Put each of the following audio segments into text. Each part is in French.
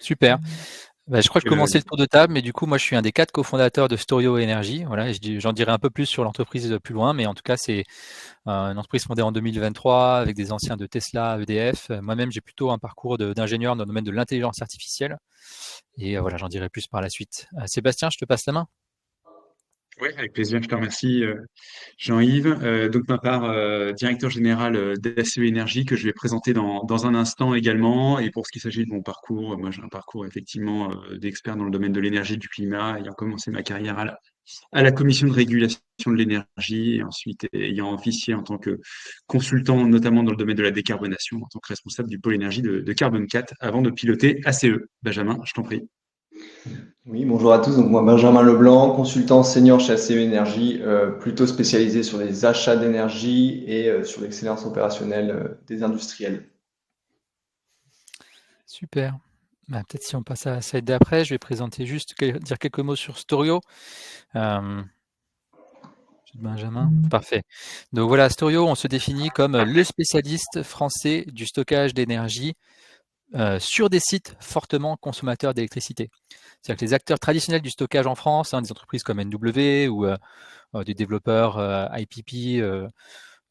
Super. Bah, je crois que je Euh, commençais le tour de table, mais du coup, moi, je suis un des 4 cofondateurs de Storio Énergie. Voilà, j'en dirai un peu plus sur l'entreprise plus loin, mais en tout cas, c'est une entreprise fondée en 2023 avec des anciens de Tesla, EDF. Moi-même, j'ai plutôt un parcours d'ingénieur dans le domaine de l'intelligence artificielle. Et voilà, j'en dirai plus par la suite. Sébastien, je te passe la main. Oui, avec plaisir, je te remercie Jean-Yves. Donc ma part, directeur général d'ACE Énergie que je vais présenter dans un instant également. Et pour ce qui s'agit de mon parcours, moi j'ai un parcours effectivement d'expert dans le domaine de l'énergie et du climat, ayant commencé ma carrière à la commission de régulation de l'énergie et ensuite ayant officié en tant que consultant, notamment dans le domaine de la décarbonation, en tant que responsable du pôle énergie de Carbone 4 avant de piloter ACE. Benjamin, je t'en prie. Oui, bonjour à tous. Donc moi, Benjamin Leblanc, consultant senior chez ACE Énergie, plutôt spécialisé sur les achats d'énergie et sur l'excellence opérationnelle des industriels. Super. Bah, peut-être si on passe à la slide d'après, je vais présenter juste dire quelques mots sur Storio. Euh, Benjamin, parfait. Donc voilà, Storio, on se définit comme le spécialiste français du stockage d'énergie sur des sites fortement consommateurs d'électricité. C'est-à-dire que les acteurs traditionnels du stockage en France, des entreprises comme NW ou des développeurs IPP,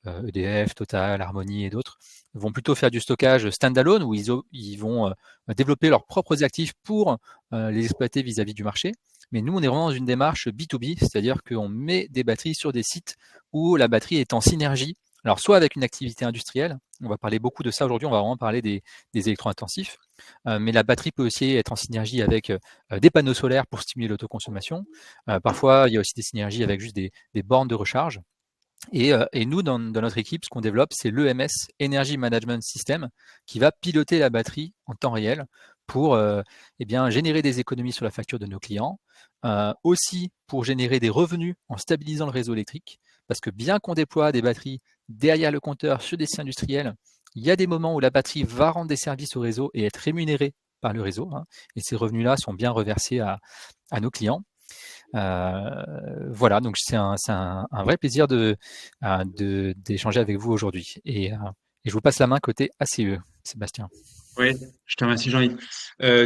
EDF, Total, Harmony et d'autres, vont plutôt faire du stockage standalone où ils vont développer leurs propres actifs pour les exploiter vis-à-vis du marché. Mais nous, on est vraiment dans une démarche B2B, c'est-à-dire qu'on met des batteries sur des sites où la batterie est en synergie. Alors, soit avec une activité industrielle, on va parler beaucoup de ça aujourd'hui, on va vraiment parler des électro-intensifs, mais la batterie peut aussi être en synergie avec des panneaux solaires pour stimuler l'autoconsommation. Parfois, il y a aussi des synergies avec juste des bornes de recharge. Et nous, dans notre équipe, ce qu'on développe, c'est l'EMS, Energy Management System, qui va piloter la batterie en temps réel pour eh bien, générer des économies sur la facture de nos clients, aussi pour générer des revenus en stabilisant le réseau électrique, parce que bien qu'on déploie des batteries derrière le compteur sur des sites industriels, il y a des moments où la batterie va rendre des services au réseau et être rémunérée par le réseau, et ces revenus-là sont bien reversés à nos clients. Voilà, donc c'est un vrai plaisir d'échanger avec vous aujourd'hui. Et je vous passe la main côté ACE, Sébastien. Oui, je te remercie Jean-Yves.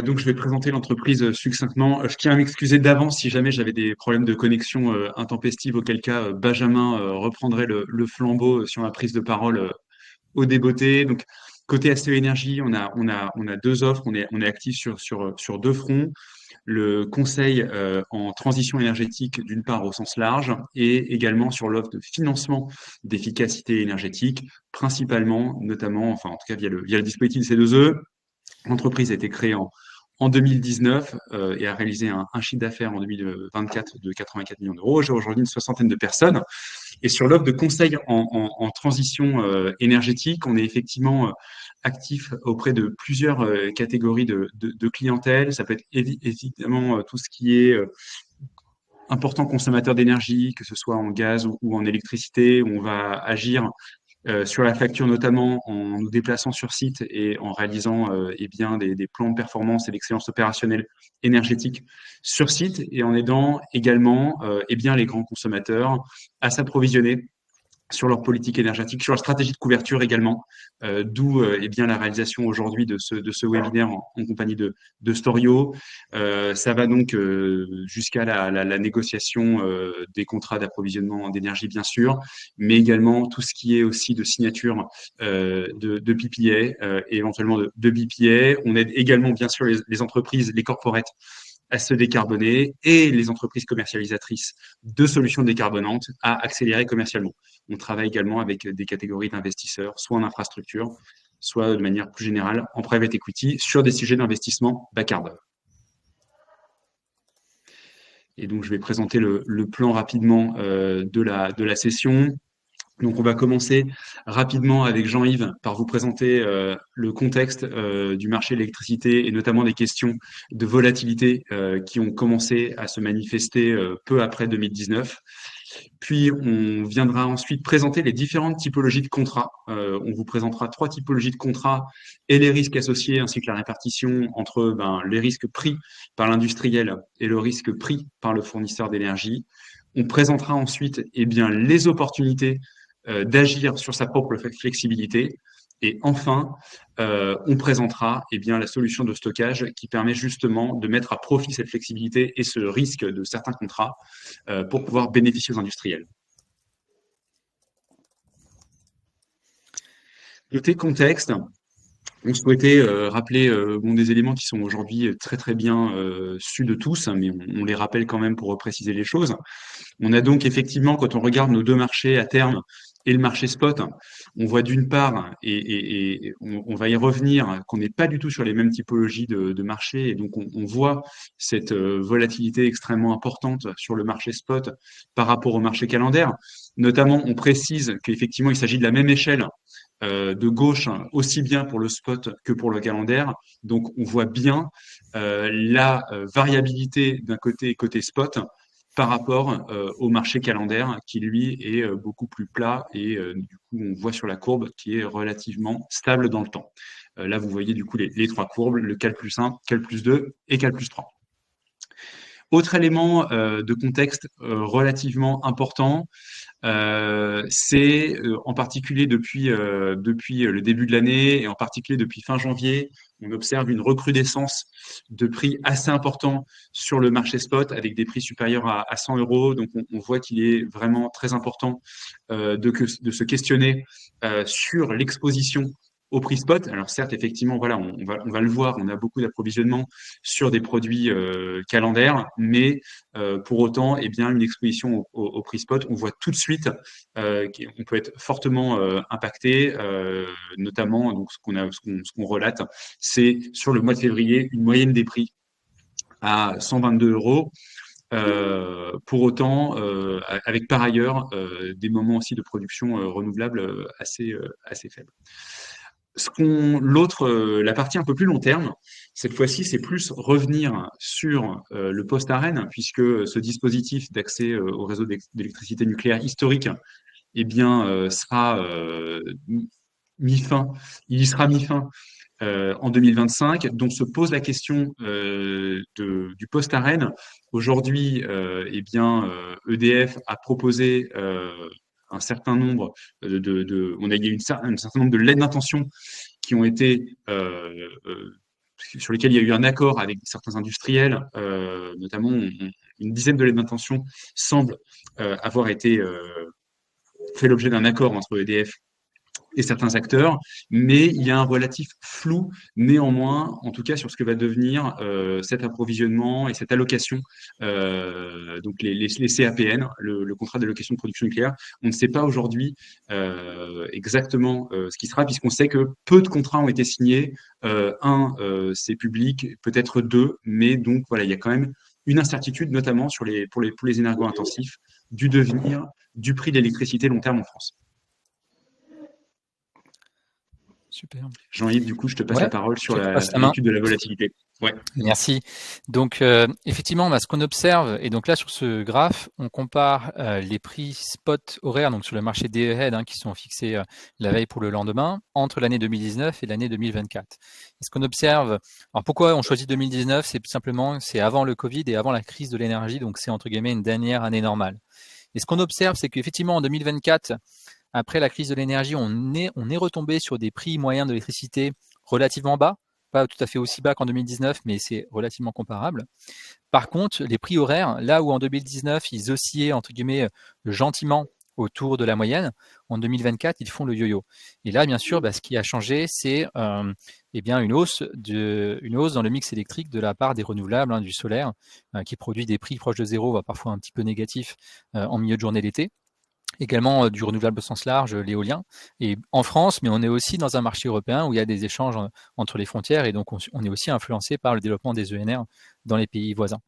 Donc je vais présenter l'entreprise succinctement. Je tiens à m'excuser d'avance si jamais j'avais des problèmes de connexion intempestive, auquel cas Benjamin reprendrait le flambeau sur ma prise de parole au débeauté. Donc côté ACE Énergie, on a deux offres. On est actif sur deux fronts. Le conseil en transition énergétique d'une part au sens large et également sur l'offre de financement d'efficacité énergétique, principalement, notamment, enfin en tout cas via le dispositif C2E. L'entreprise a été créée en 2019 et a réalisé un chiffre d'affaires en 2024 de 84 millions d'euros. J'ai aujourd'hui une soixantaine de personnes. Et sur l'offre de conseil en transition énergétique, on est effectivement actif auprès de plusieurs catégories de clientèle. Ça peut être évidemment tout ce qui est important consommateur d'énergie, que ce soit en gaz ou en électricité, où on va agir sur la facture, notamment en nous déplaçant sur site et en réalisant eh bien, des plans de performance et d'excellence opérationnelle énergétique sur site et en aidant également eh bien, les grands consommateurs à s'approvisionner sur leur politique énergétique, sur leur stratégie de couverture également, d'où eh bien la réalisation aujourd'hui de ce webinaire en compagnie de Storio. Ça va donc jusqu'à la négociation des contrats d'approvisionnement d'énergie, bien sûr, mais également tout ce qui est aussi de signature de PPA et éventuellement de BPA. On aide également, bien sûr, les entreprises, les corporates à se décarboner et les entreprises commercialisatrices de solutions décarbonantes à accélérer commercialement. On travaille également avec des catégories d'investisseurs, soit en infrastructure, soit de manière plus générale en private equity, sur des sujets d'investissement bas carbone. Et donc, je vais présenter le plan rapidement de la session. Donc, on va commencer rapidement avec Jean-Yves par vous présenter le contexte du marché de l'électricité et notamment des questions de volatilité qui ont commencé à se manifester peu après 2019. Puis, on viendra ensuite présenter les différentes typologies de contrats. On vous présentera 3 typologies de contrats et les risques associés, ainsi que la répartition entre les risques pris par l'industriel et le risque pris par le fournisseur d'énergie. On présentera ensuite eh bien, les opportunités d'agir sur sa propre flexibilité Et enfin, on présentera la solution de stockage qui permet justement de mettre à profit cette flexibilité et ce risque de certains contrats pour pouvoir bénéficier aux industriels. Côté contexte, on souhaitait rappeler des éléments qui sont aujourd'hui très très bien sus de tous, mais on les rappelle quand même pour préciser les choses. On a donc effectivement, quand on regarde nos deux marchés à terme et le marché spot, on voit d'une part, et on va y revenir, qu'on n'est pas du tout sur les mêmes typologies de marché, et donc on voit cette volatilité extrêmement importante sur le marché spot par rapport au marché calendaire. Notamment, on précise qu'effectivement, il s'agit de la même échelle de gauche, aussi bien pour le spot que pour le calendaire. Donc, on voit bien la variabilité d'un côté spot par rapport au marché calendaire qui, lui, est beaucoup plus plat et du coup, on voit sur la courbe qui est relativement stable dans le temps. Là, vous voyez du coup les trois courbes, le Cal plus 1, Cal plus 2 et Cal plus 3. Autre élément de contexte relativement important, c'est en particulier depuis le début de l'année et en particulier depuis fin janvier, on observe une recrudescence de prix assez important sur le marché spot avec des prix supérieurs à 100 euros. Donc on voit qu'il est vraiment très important de se questionner sur l'exposition au prix spot. Alors certes, effectivement, voilà, on va le voir, on a beaucoup d'approvisionnement sur des produits calendaires, mais pour autant, une exposition au prix spot, on voit tout de suite qu'on peut être fortement impacté, notamment donc ce qu'on relate, c'est sur le mois de février une moyenne des prix à 122 euros. Pour autant, avec par ailleurs des moments aussi de production renouvelable assez faibles. La partie un peu plus long terme, cette fois-ci, c'est plus revenir sur le post-ARENH, puisque ce dispositif d'accès au réseau d'électricité nucléaire historique, sera mi-fin. Il y sera mi-fin en 2025. Donc se pose la question du post-ARENH. Aujourd'hui, EDF a proposé un certain nombre on a eu un certain nombre de lettres d'intention qui ont été sur lesquels il y a eu un accord avec certains industriels, notamment une dizaine de lettres d'intention semblent avoir été fait l'objet d'un accord entre EDF et certains acteurs, mais il y a un relatif flou néanmoins, en tout cas sur ce que va devenir cet approvisionnement et cette allocation, donc les CAPN, le contrat d'allocation de production nucléaire. On ne sait pas aujourd'hui exactement ce qui sera, puisqu'on sait que peu de contrats ont été signés. C'est public, peut-être deux, mais donc voilà, il y a quand même une incertitude, notamment pour les énergo-intensifs, du devenir du prix de l'électricité long terme en France. Super. Jean-Yves, du coup, je te passe la parole sur l'étude de la volatilité. Ouais. Merci. Donc, effectivement, ce qu'on observe, et donc là, sur ce graphe, on compare les prix spot horaires, donc sur le marché Day Ahead, qui sont fixés la veille pour le lendemain, entre l'année 2019 et l'année 2024. Et ce qu'on observe, alors pourquoi on choisit 2019? C'est avant le Covid et avant la crise de l'énergie, donc c'est entre guillemets une dernière année normale. Et ce qu'on observe, c'est qu'effectivement, en 2024, après la crise de l'énergie, on est retombé sur des prix moyens de l'électricité relativement bas, pas tout à fait aussi bas qu'en 2019, mais c'est relativement comparable. Par contre, les prix horaires, là où en 2019, ils oscillaient entre guillemets gentiment autour de la moyenne, en 2024, ils font le yo-yo. Et là, bien sûr, ce qui a changé, c'est une hausse dans le mix électrique de la part des renouvelables, du solaire, qui produit des prix proches de zéro, voire parfois un petit peu négatifs en milieu de journée l'été. Également du renouvelable au sens large, l'éolien. Et en France, mais on est aussi dans un marché européen où il y a des échanges entre les frontières et donc on est aussi influencé par le développement des ENR dans les pays voisins.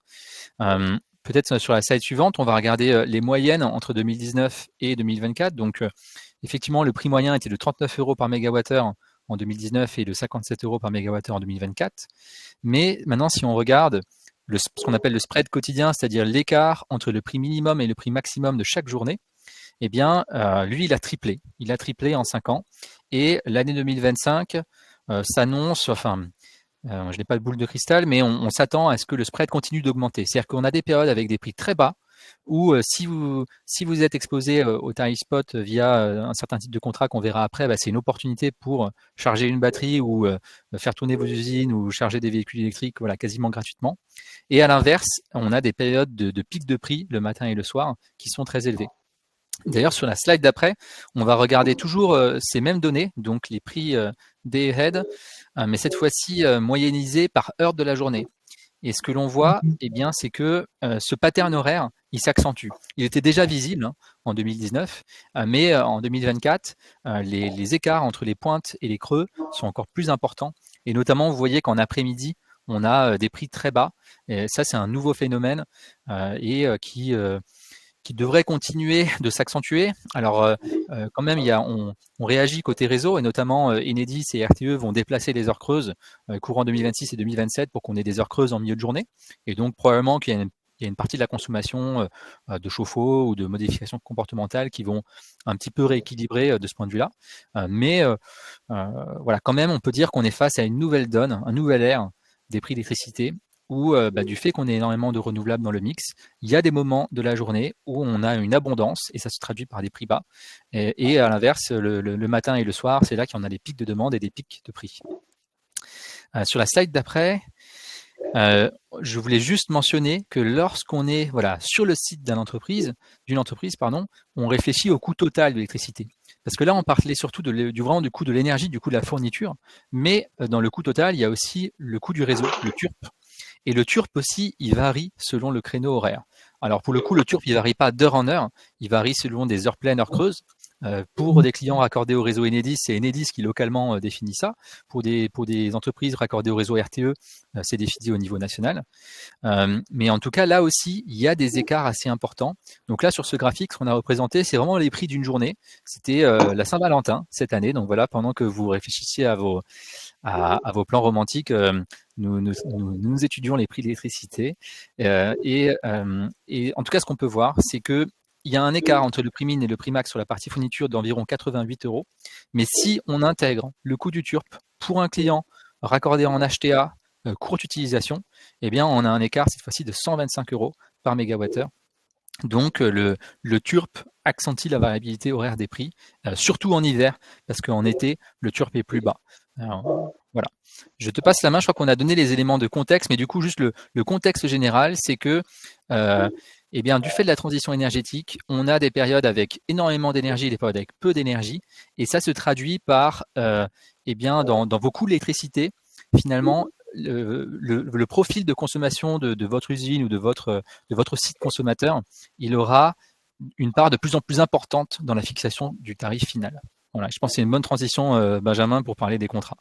Peut-être sur la slide suivante, on va regarder les moyennes entre 2019 et 2024. Donc effectivement, le prix moyen était de 39 euros par mégawattheure en 2019 et de 57 euros par mégawattheure en 2024. Mais maintenant, si on regarde ce qu'on appelle le spread quotidien, c'est-à-dire l'écart entre le prix minimum et le prix maximum de chaque journée, lui, il a triplé. Il a triplé en 5 ans. Et l'année 2025 s'annonce, je n'ai pas de boule de cristal, mais on s'attend à ce que le spread continue d'augmenter. C'est-à-dire qu'on a des périodes avec des prix très bas, ou si vous êtes exposé au tarif spot via un certain type de contrat qu'on verra après, c'est une opportunité pour charger une batterie ou faire tourner vos usines ou charger des véhicules électriques, voilà, quasiment gratuitement. Et à l'inverse, on a des périodes de pic de prix le matin et le soir qui sont très élevées. D'ailleurs, sur la slide d'après, on va regarder toujours ces mêmes données, donc les prix day ahead, mais cette fois-ci moyennisés par heure de la journée. Et ce que l'on voit, c'est que ce pattern horaire, il s'accentue. Il était déjà visible en 2019, mais en 2024, les écarts entre les pointes et les creux sont encore plus importants. Et notamment, vous voyez qu'en après-midi, on a des prix très bas. Et ça, c'est un nouveau phénomène qui devrait continuer de s'accentuer. Alors, quand même, on réagit côté réseau, et notamment Enedis et RTE vont déplacer les heures creuses courant 2026 et 2027 pour qu'on ait des heures creuses en milieu de journée. Et donc, probablement qu'il y a une partie de la consommation de chauffe-eau ou de modifications comportementales qui vont un petit peu rééquilibrer de ce point de vue-là. Mais voilà, quand même, on peut dire qu'on est face à une nouvelle donne, un nouvel ère des prix d'électricité, où du fait qu'on ait énormément de renouvelables dans le mix, il y a des moments de la journée où on a une abondance et ça se traduit par des prix bas. Et à l'inverse, le matin et le soir, c'est là qu'il y en a des pics de demande et des pics de prix. Sur la slide d'après, je voulais juste mentionner que lorsqu'on est sur le site d'une entreprise, on réfléchit au coût total de l'électricité. Parce que là, on parlait surtout vraiment du coût de l'énergie, du coût de la fourniture, mais dans le coût total, il y a aussi le coût du réseau, le TURP. Et le TURP aussi, il varie selon le créneau horaire. Alors pour le coup, le TURP, il ne varie pas d'heure en heure, il varie selon des heures pleines, heures creuses. Pour des clients raccordés au réseau Enedis, c'est Enedis qui localement définit ça. Pour des entreprises raccordées au réseau RTE, c'est défini au niveau national. Mais en tout cas, là aussi, il y a des écarts assez importants. Donc là, sur ce graphique, ce qu'on a représenté, c'est vraiment les prix d'une journée. C'était la Saint-Valentin cette année. Donc voilà, pendant que vous réfléchissiez à vos plans romantiques, nous étudions les prix de l'électricité. Et en tout cas, ce qu'on peut voir, c'est que il y a un écart entre le prix min et le prix max sur la partie fourniture d'environ 88 €. Mais si on intègre le coût du TURP pour un client raccordé en HTA, courte utilisation, on a un écart cette fois-ci de 125 € par mégawattheure. Donc le TURP accentue la variabilité horaire des prix, surtout en hiver, parce qu'en été, le TURP est plus bas. Alors, voilà. Je te passe la main, je crois qu'on a donné les éléments de contexte, mais du coup, juste le contexte général, c'est que du fait de la transition énergétique, on a des périodes avec énormément d'énergie et des périodes avec peu d'énergie, et ça se traduit par, dans vos coûts d'électricité, finalement, le profil de consommation de votre usine ou de votre site consommateur, il aura une part de plus en plus importante dans la fixation du tarif final. Voilà, je pense que c'est une bonne transition, Benjamin, pour parler des contrats.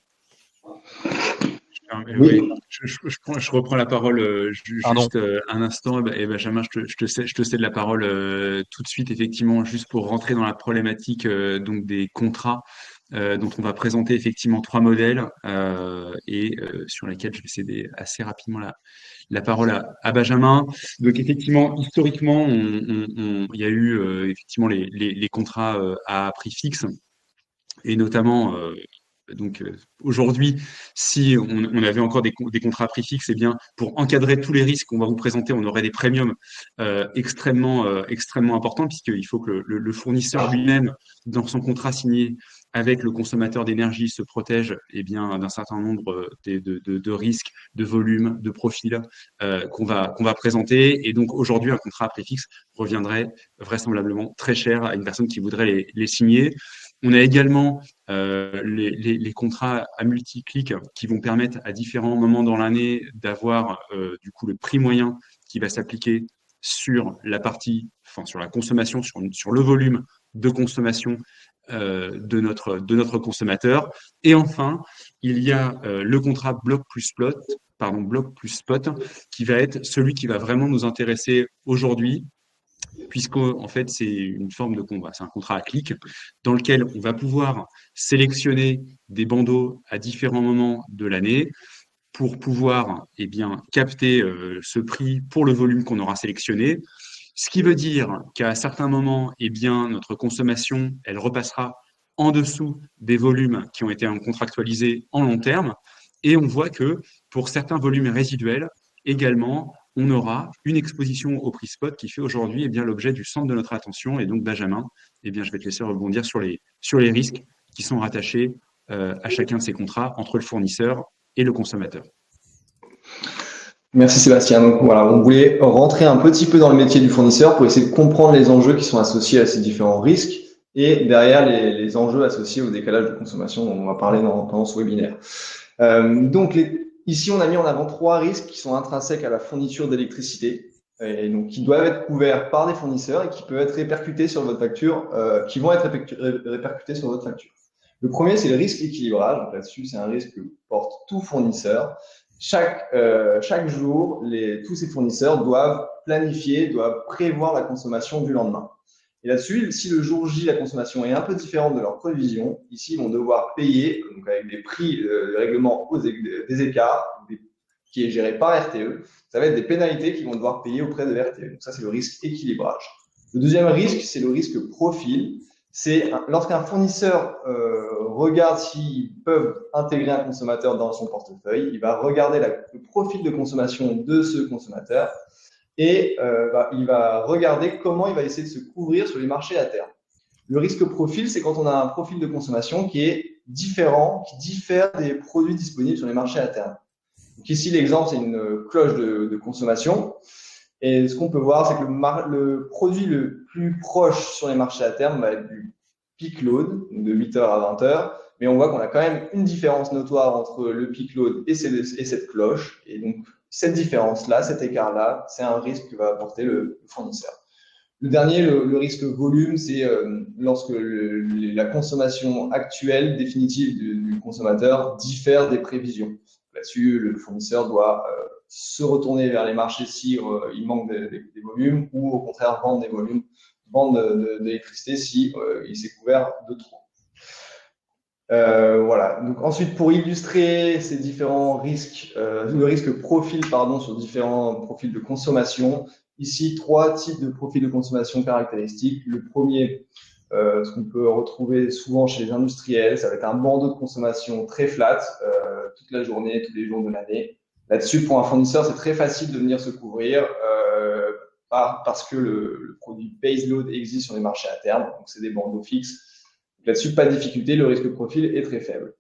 Oui, je reprends la parole juste un instant. Et Benjamin, je te cède la parole tout de suite, effectivement, juste pour rentrer dans la problématique donc des contrats dont on va présenter effectivement 3 modèles sur lesquels je vais céder assez rapidement la parole à Benjamin. Donc effectivement, historiquement, il y a eu effectivement les contrats à prix fixe et notamment aujourd'hui, si on avait encore des contrats à prix fixe, pour encadrer tous les risques qu'on va vous présenter, on aurait des premiums extrêmement importants, puisqu'il faut que le fournisseur lui-même, dans son contrat signé avec le consommateur d'énergie, se protège d'un certain nombre de risques, de volumes, de profils qu'on va présenter. Et donc aujourd'hui, un contrat à prix fixe reviendrait vraisemblablement très cher à une personne qui voudrait les signer. On a également les contrats à multi-clics qui vont permettre à différents moments dans l'année d'avoir du coup le prix moyen qui va s'appliquer sur la consommation, sur le volume de consommation de notre consommateur. Et enfin, il y a le contrat bloc plus spot, qui va être celui qui va vraiment nous intéresser aujourd'hui, puisqu'en fait, c'est une forme c'est un contrat à clic dans lequel on va pouvoir sélectionner des bandeaux à différents moments de l'année pour pouvoir capter ce prix pour le volume qu'on aura sélectionné. Ce qui veut dire qu'à certains moments, notre consommation, elle repassera en dessous des volumes qui ont été contractualisés en long terme. Et on voit que pour certains volumes résiduels, également, on aura une exposition au prix spot qui fait aujourd'hui l'objet du centre de notre attention. Et donc, Benjamin, je vais te laisser rebondir sur les risques qui sont rattachés à chacun de ces contrats entre le fournisseur et le consommateur. Merci Sébastien. Donc voilà, on voulait rentrer un petit peu dans le métier du fournisseur pour essayer de comprendre les enjeux qui sont associés à ces différents risques et derrière les enjeux associés au décalage de consommation dont on va parler pendant ce webinaire. Ici, on a mis en avant 3 risques qui sont intrinsèques à la fourniture d'électricité et donc qui doivent être couverts par des fournisseurs et qui peuvent être répercutés sur votre facture, qui vont être répercutés sur votre facture. Le premier, c'est le risque équilibrage. Donc là-dessus, c'est un risque que porte tout fournisseur. Chaque jour, tous ces fournisseurs doivent planifier, doivent prévoir la consommation du lendemain. Et là-dessus, si le jour J, la consommation est un peu différente de leur prévision, ici, ils vont devoir payer, donc avec des prix de règlement des écarts, qui est géré par RTE. Ça va être des pénalités qu'ils vont devoir payer auprès de RTE. Donc ça, c'est le risque équilibrage. Le deuxième risque, c'est le risque profil. C'est lorsqu'un fournisseur regarde s'ils peuvent intégrer un consommateur dans son portefeuille, il va regarder le profil de consommation de ce consommateur et il va regarder comment il va essayer de se couvrir sur les marchés à terme. Le risque profil, c'est quand on a un profil de consommation qui est différent, qui diffère des produits disponibles sur les marchés à terme. Donc ici, l'exemple, c'est une cloche de consommation. Et ce qu'on peut voir, c'est que le produit le plus proche sur les marchés à terme va être du peak load, de 8h à 20h. Mais on voit qu'on a quand même une différence notoire entre le peak load et cette cloche. Et donc, cette différence-là, cet écart-là, c'est un risque que va apporter le fournisseur. Le dernier, le risque volume, c'est lorsque la consommation actuelle, définitive du consommateur, diffère des prévisions. Là-dessus, le fournisseur doit se retourner vers les marchés si il manque des volumes ou au contraire vendre des volumes, vendre d'électricité si il s'est couvert de trop. Voilà. Donc ensuite, pour illustrer ces différents risques, le risque profil sur différents profils de consommation, ici 3 types de profils de consommation caractéristiques. Le premier, ce qu'on peut retrouver souvent chez les industriels, ça va être un bandeau de consommation très flat, toute la journée, tous les jours de l'année. Là-dessus, pour un fournisseur, c'est très facile de venir se couvrir parce que le produit base load existe sur les marchés à terme, donc c'est des bandeaux fixes. Là-dessus, pas de difficulté, le risque profil est très faible.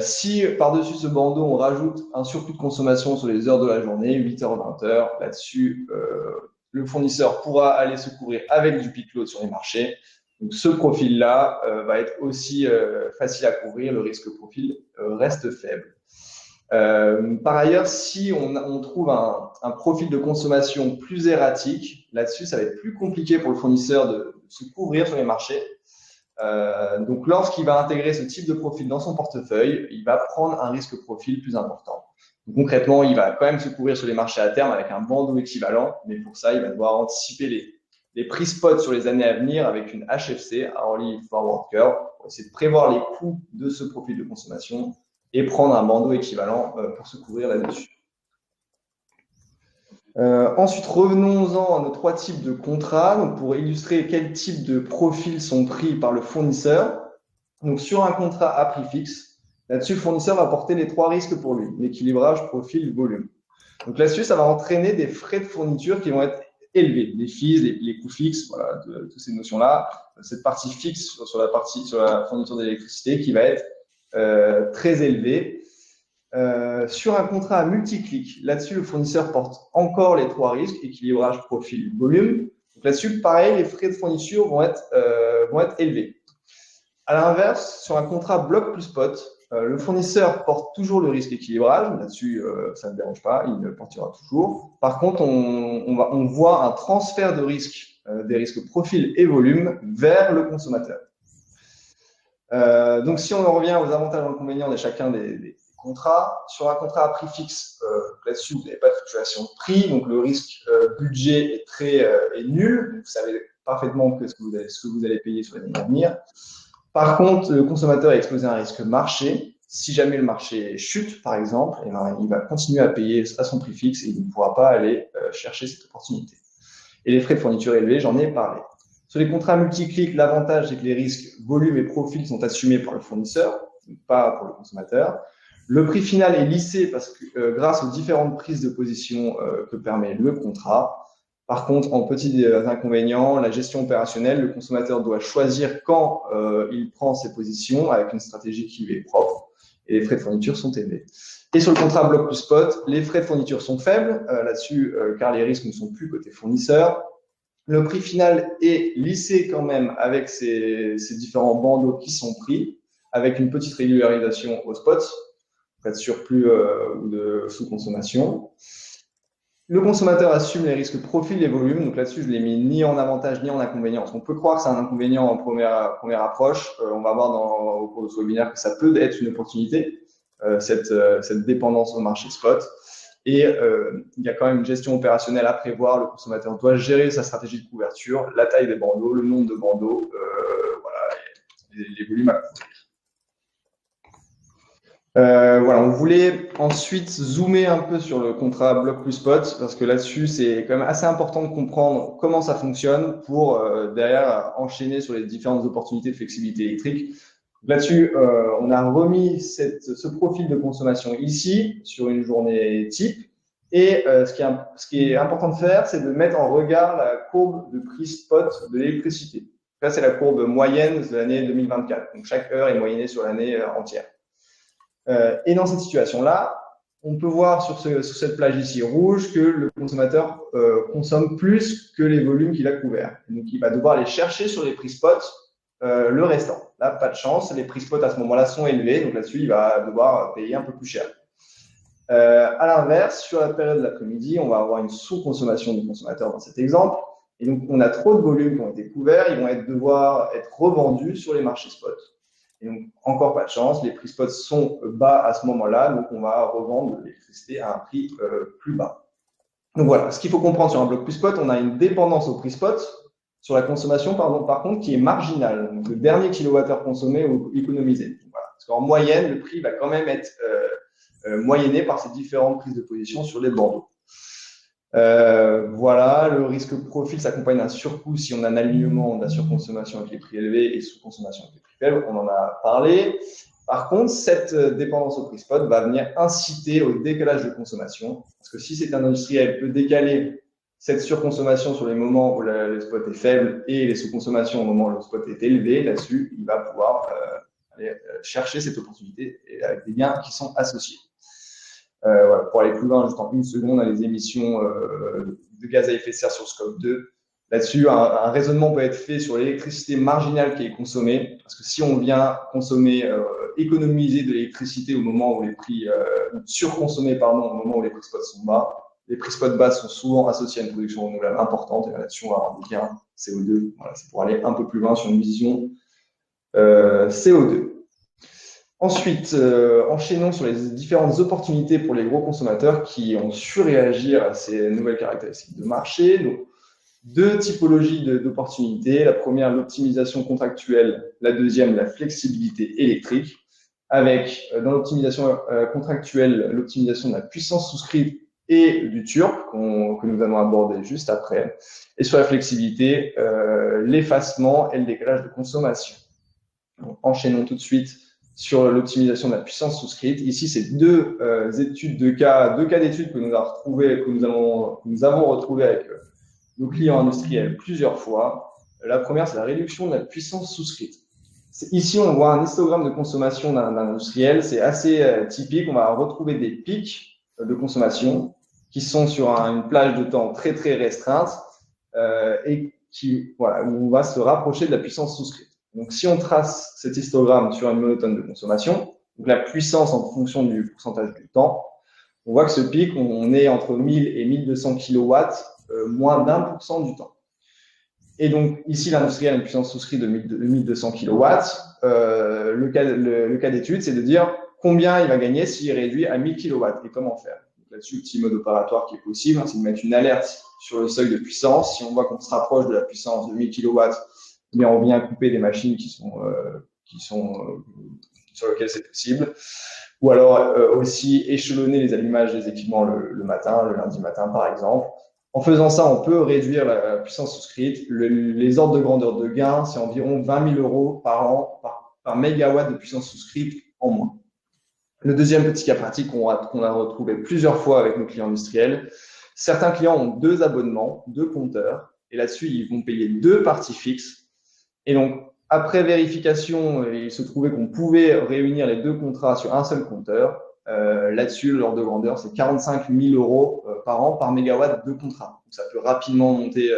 Si par-dessus ce bandeau, on rajoute un surplus de consommation sur les heures de la journée, 8h, 20h, là-dessus, le fournisseur pourra aller se couvrir avec du peak load sur les marchés. Donc, ce profil-là va être aussi facile à couvrir, le risque profil reste faible. Par ailleurs, si on trouve un profil de consommation plus erratique, là-dessus, ça va être plus compliqué pour le fournisseur de se couvrir sur les marchés. Donc, lorsqu'il va intégrer ce type de profil dans son portefeuille, il va prendre un risque profil plus important. Donc, concrètement, il va quand même se couvrir sur les marchés à terme avec un bandeau équivalent, mais pour ça, il va devoir anticiper les prix spot sur les années à venir avec une HFC, Hourly Forward Curve, pour essayer de prévoir les coûts de ce profil de consommation et prendre un bandeau équivalent pour se couvrir là-dessus. Ensuite, revenons-en à nos 3 types de contrats. Donc, pour illustrer quel type de profils sont pris par le fournisseur. Donc, sur un contrat à prix fixe, là-dessus, le fournisseur va porter les 3 risques pour lui, l'équilibrage, profil, volume. Donc, là-dessus, ça va entraîner des frais de fourniture qui vont être élevés, les fees, les coûts fixes, voilà, toutes ces notions-là. Cette partie fixe sur la fourniture d'électricité qui va être très élevée. Sur un contrat à multi-clic, là-dessus, le fournisseur porte encore les 3 risques, équilibrage, profil, volume. Donc là-dessus, pareil, les frais de fourniture vont être élevés. À l'inverse, sur un contrat bloc plus spot, le fournisseur porte toujours le risque équilibrage. Là-dessus, ça ne dérange pas, il le portera toujours. Par contre, on voit un transfert de risque, des risques profil et volume vers le consommateur. Donc, si on en revient aux avantages et inconvénients de chacun des contrats, sur un contrat à prix fixe, là-dessus, vous n'avez pas de fluctuation de prix, donc le risque budget est nul. Vous savez parfaitement ce que vous allez payer sur les années à venir. Par contre, le consommateur est exposé à un risque marché. Si jamais le marché chute, par exemple, il va continuer à payer à son prix fixe et il ne pourra pas aller chercher cette opportunité. Et les frais de fourniture élevés, j'en ai parlé. Sur les contrats multi-clics, l'avantage, c'est que les risques volume et profil sont assumés par le fournisseur, pas pour le consommateur. Le prix final est lissé parce que grâce aux différentes prises de position que permet le contrat. Par contre, en petit inconvénient, la gestion opérationnelle, le consommateur doit choisir quand il prend ses positions avec une stratégie qui lui est propre et les frais de fourniture sont élevés. Et sur le contrat bloc plus spot, les frais de fourniture sont faibles là-dessus car les risques ne sont plus côté fournisseur. Le prix final est lissé quand même avec ces différents bandeaux qui sont pris, avec une petite régularisation au spot, pas de surplus ou de sous-consommation. Le consommateur assume les risques profil et volume. Donc là-dessus, je ne l'ai mis ni en avantage ni en inconvénient. Parce qu'on peut croire que c'est un inconvénient en première approche. On va voir au cours de ce webinaire que ça peut être une opportunité, cette dépendance au marché spot. Et il y a quand même une gestion opérationnelle à prévoir. Le consommateur doit gérer sa stratégie de couverture, la taille des bandeaux, le nombre de bandeaux, voilà, les volumes à couvrir. Voilà, on voulait ensuite zoomer un peu sur le contrat bloc plus spot parce que là-dessus, c'est quand même assez important de comprendre comment ça fonctionne pour derrière enchaîner sur les différentes opportunités de flexibilité électrique. Là-dessus, on a remis ce profil de consommation ici sur une journée type. Et ce qui est important de faire, c'est de mettre en regard la courbe de prix spot de l'électricité. Là, c'est la courbe moyenne de l'année 2024. Donc, chaque heure est moyennée sur l'année entière. Et dans cette situation-là, on peut voir sur cette plage ici rouge que le consommateur consomme plus que les volumes qu'il a couverts. Donc, il va devoir aller chercher sur les prix spot le restant. Là, pas de chance, les prix spot à ce moment-là sont élevés, donc là-dessus, il va devoir payer un peu plus cher. À l'inverse, sur la période de l'après-midi, on va avoir une sous-consommation du consommateur dans cet exemple. Et donc, on a trop de volumes qui ont été couverts, ils vont devoir être revendus sur les marchés spot. Et donc, encore pas de chance, les prix spot sont bas à ce moment-là, donc on va revendre l'électricité à un prix plus bas. Donc voilà, ce qu'il faut comprendre sur un bloc plus spot, on a une dépendance au prix spot sur la consommation, par contre, qui est marginale. Donc, le dernier kilowattheure consommé ou économisé. Voilà. Parce qu'en moyenne, le prix va quand même être moyenné par ces différentes prises de position sur les bandeaux. Voilà, le risque profil s'accompagne d'un surcoût si on a un alignement de la surconsommation avec les prix élevés et sous-consommation avec les prix faibles. On en a parlé. Par contre, cette dépendance au prix spot va venir inciter au décalage de consommation. Parce que si c'est un industriel peut décaler cette surconsommation sur les moments où le spot est faible et les sous-consommations au moment où le spot est élevé, là-dessus, il va pouvoir aller chercher cette opportunité avec des gains qui sont associés. Voilà, pour aller plus loin, juste en une seconde, on a les émissions de gaz à effet de serre sur Scope 2. Là-dessus, un raisonnement peut être fait sur l'électricité marginale qui est consommée, parce que si on vient économiser de l'électricité au moment où les prix surconsommer, pardon, au moment où les prix spot sont bas, les prix spot bas sont souvent associés à une production renouvelable importante, et là-dessus, on va avoir des gains CO2. Voilà, c'est pour aller un peu plus loin sur une vision CO2. Ensuite, enchaînons sur les différentes opportunités pour les gros consommateurs qui ont su réagir à ces nouvelles caractéristiques de marché. Donc, deux typologies d'opportunités. La première, l'optimisation contractuelle. La deuxième, la flexibilité électrique. Avec, dans l'optimisation contractuelle, l'optimisation de la puissance souscrite et du TURP, que nous allons aborder juste après. Et sur la flexibilité, l'effacement et le décalage de consommation. Donc, enchaînons tout de suite sur l'optimisation de la puissance souscrite. Ici, c'est deux cas d'études que nous avons retrouvées avec nos clients industriels plusieurs fois. La première, c'est la réduction de la puissance souscrite. Ici, on voit un histogramme de consommation d'un industriel. C'est assez typique. On va retrouver des pics de consommation qui sont sur une plage de temps très, très restreinte et où on va se rapprocher de la puissance souscrite. Donc, si on trace cet histogramme sur une monotonne de consommation, donc la puissance en fonction du pourcentage du temps, on voit que ce pic, on est entre 1000 et 1200 kW, moins d'1% du temps. Et donc, ici, l'industriel a une puissance souscrite de 1200 kW. Le cas d'étude, c'est de dire combien il va gagner s'il réduit à 1000 kW et comment faire. Là-dessus, le petit mode opératoire qui est possible, c'est de mettre une alerte sur le seuil de puissance. Si on voit qu'on se rapproche de la puissance de 1000 kW, mais on vient couper des machines qui sont sur lesquelles c'est possible. Ou alors aussi échelonner les allumages des équipements le matin, le lundi matin par exemple. En faisant ça, on peut réduire la puissance souscrite. Les ordres de grandeur de gain, c'est environ 20 000 € par an par mégawatt de puissance souscrite en moins. Le deuxième petit cas pratique qu'on a retrouvé plusieurs fois avec nos clients industriels, certains clients ont 2 abonnements, 2 compteurs, et là-dessus, ils vont payer 2 parties fixes. Et donc, après vérification, il se trouvait qu'on pouvait réunir les 2 contrats sur un seul compteur. Là-dessus, l'ordre de grandeur, c'est 45 000 euros par an par mégawatt de contrat. Donc, ça peut rapidement monter,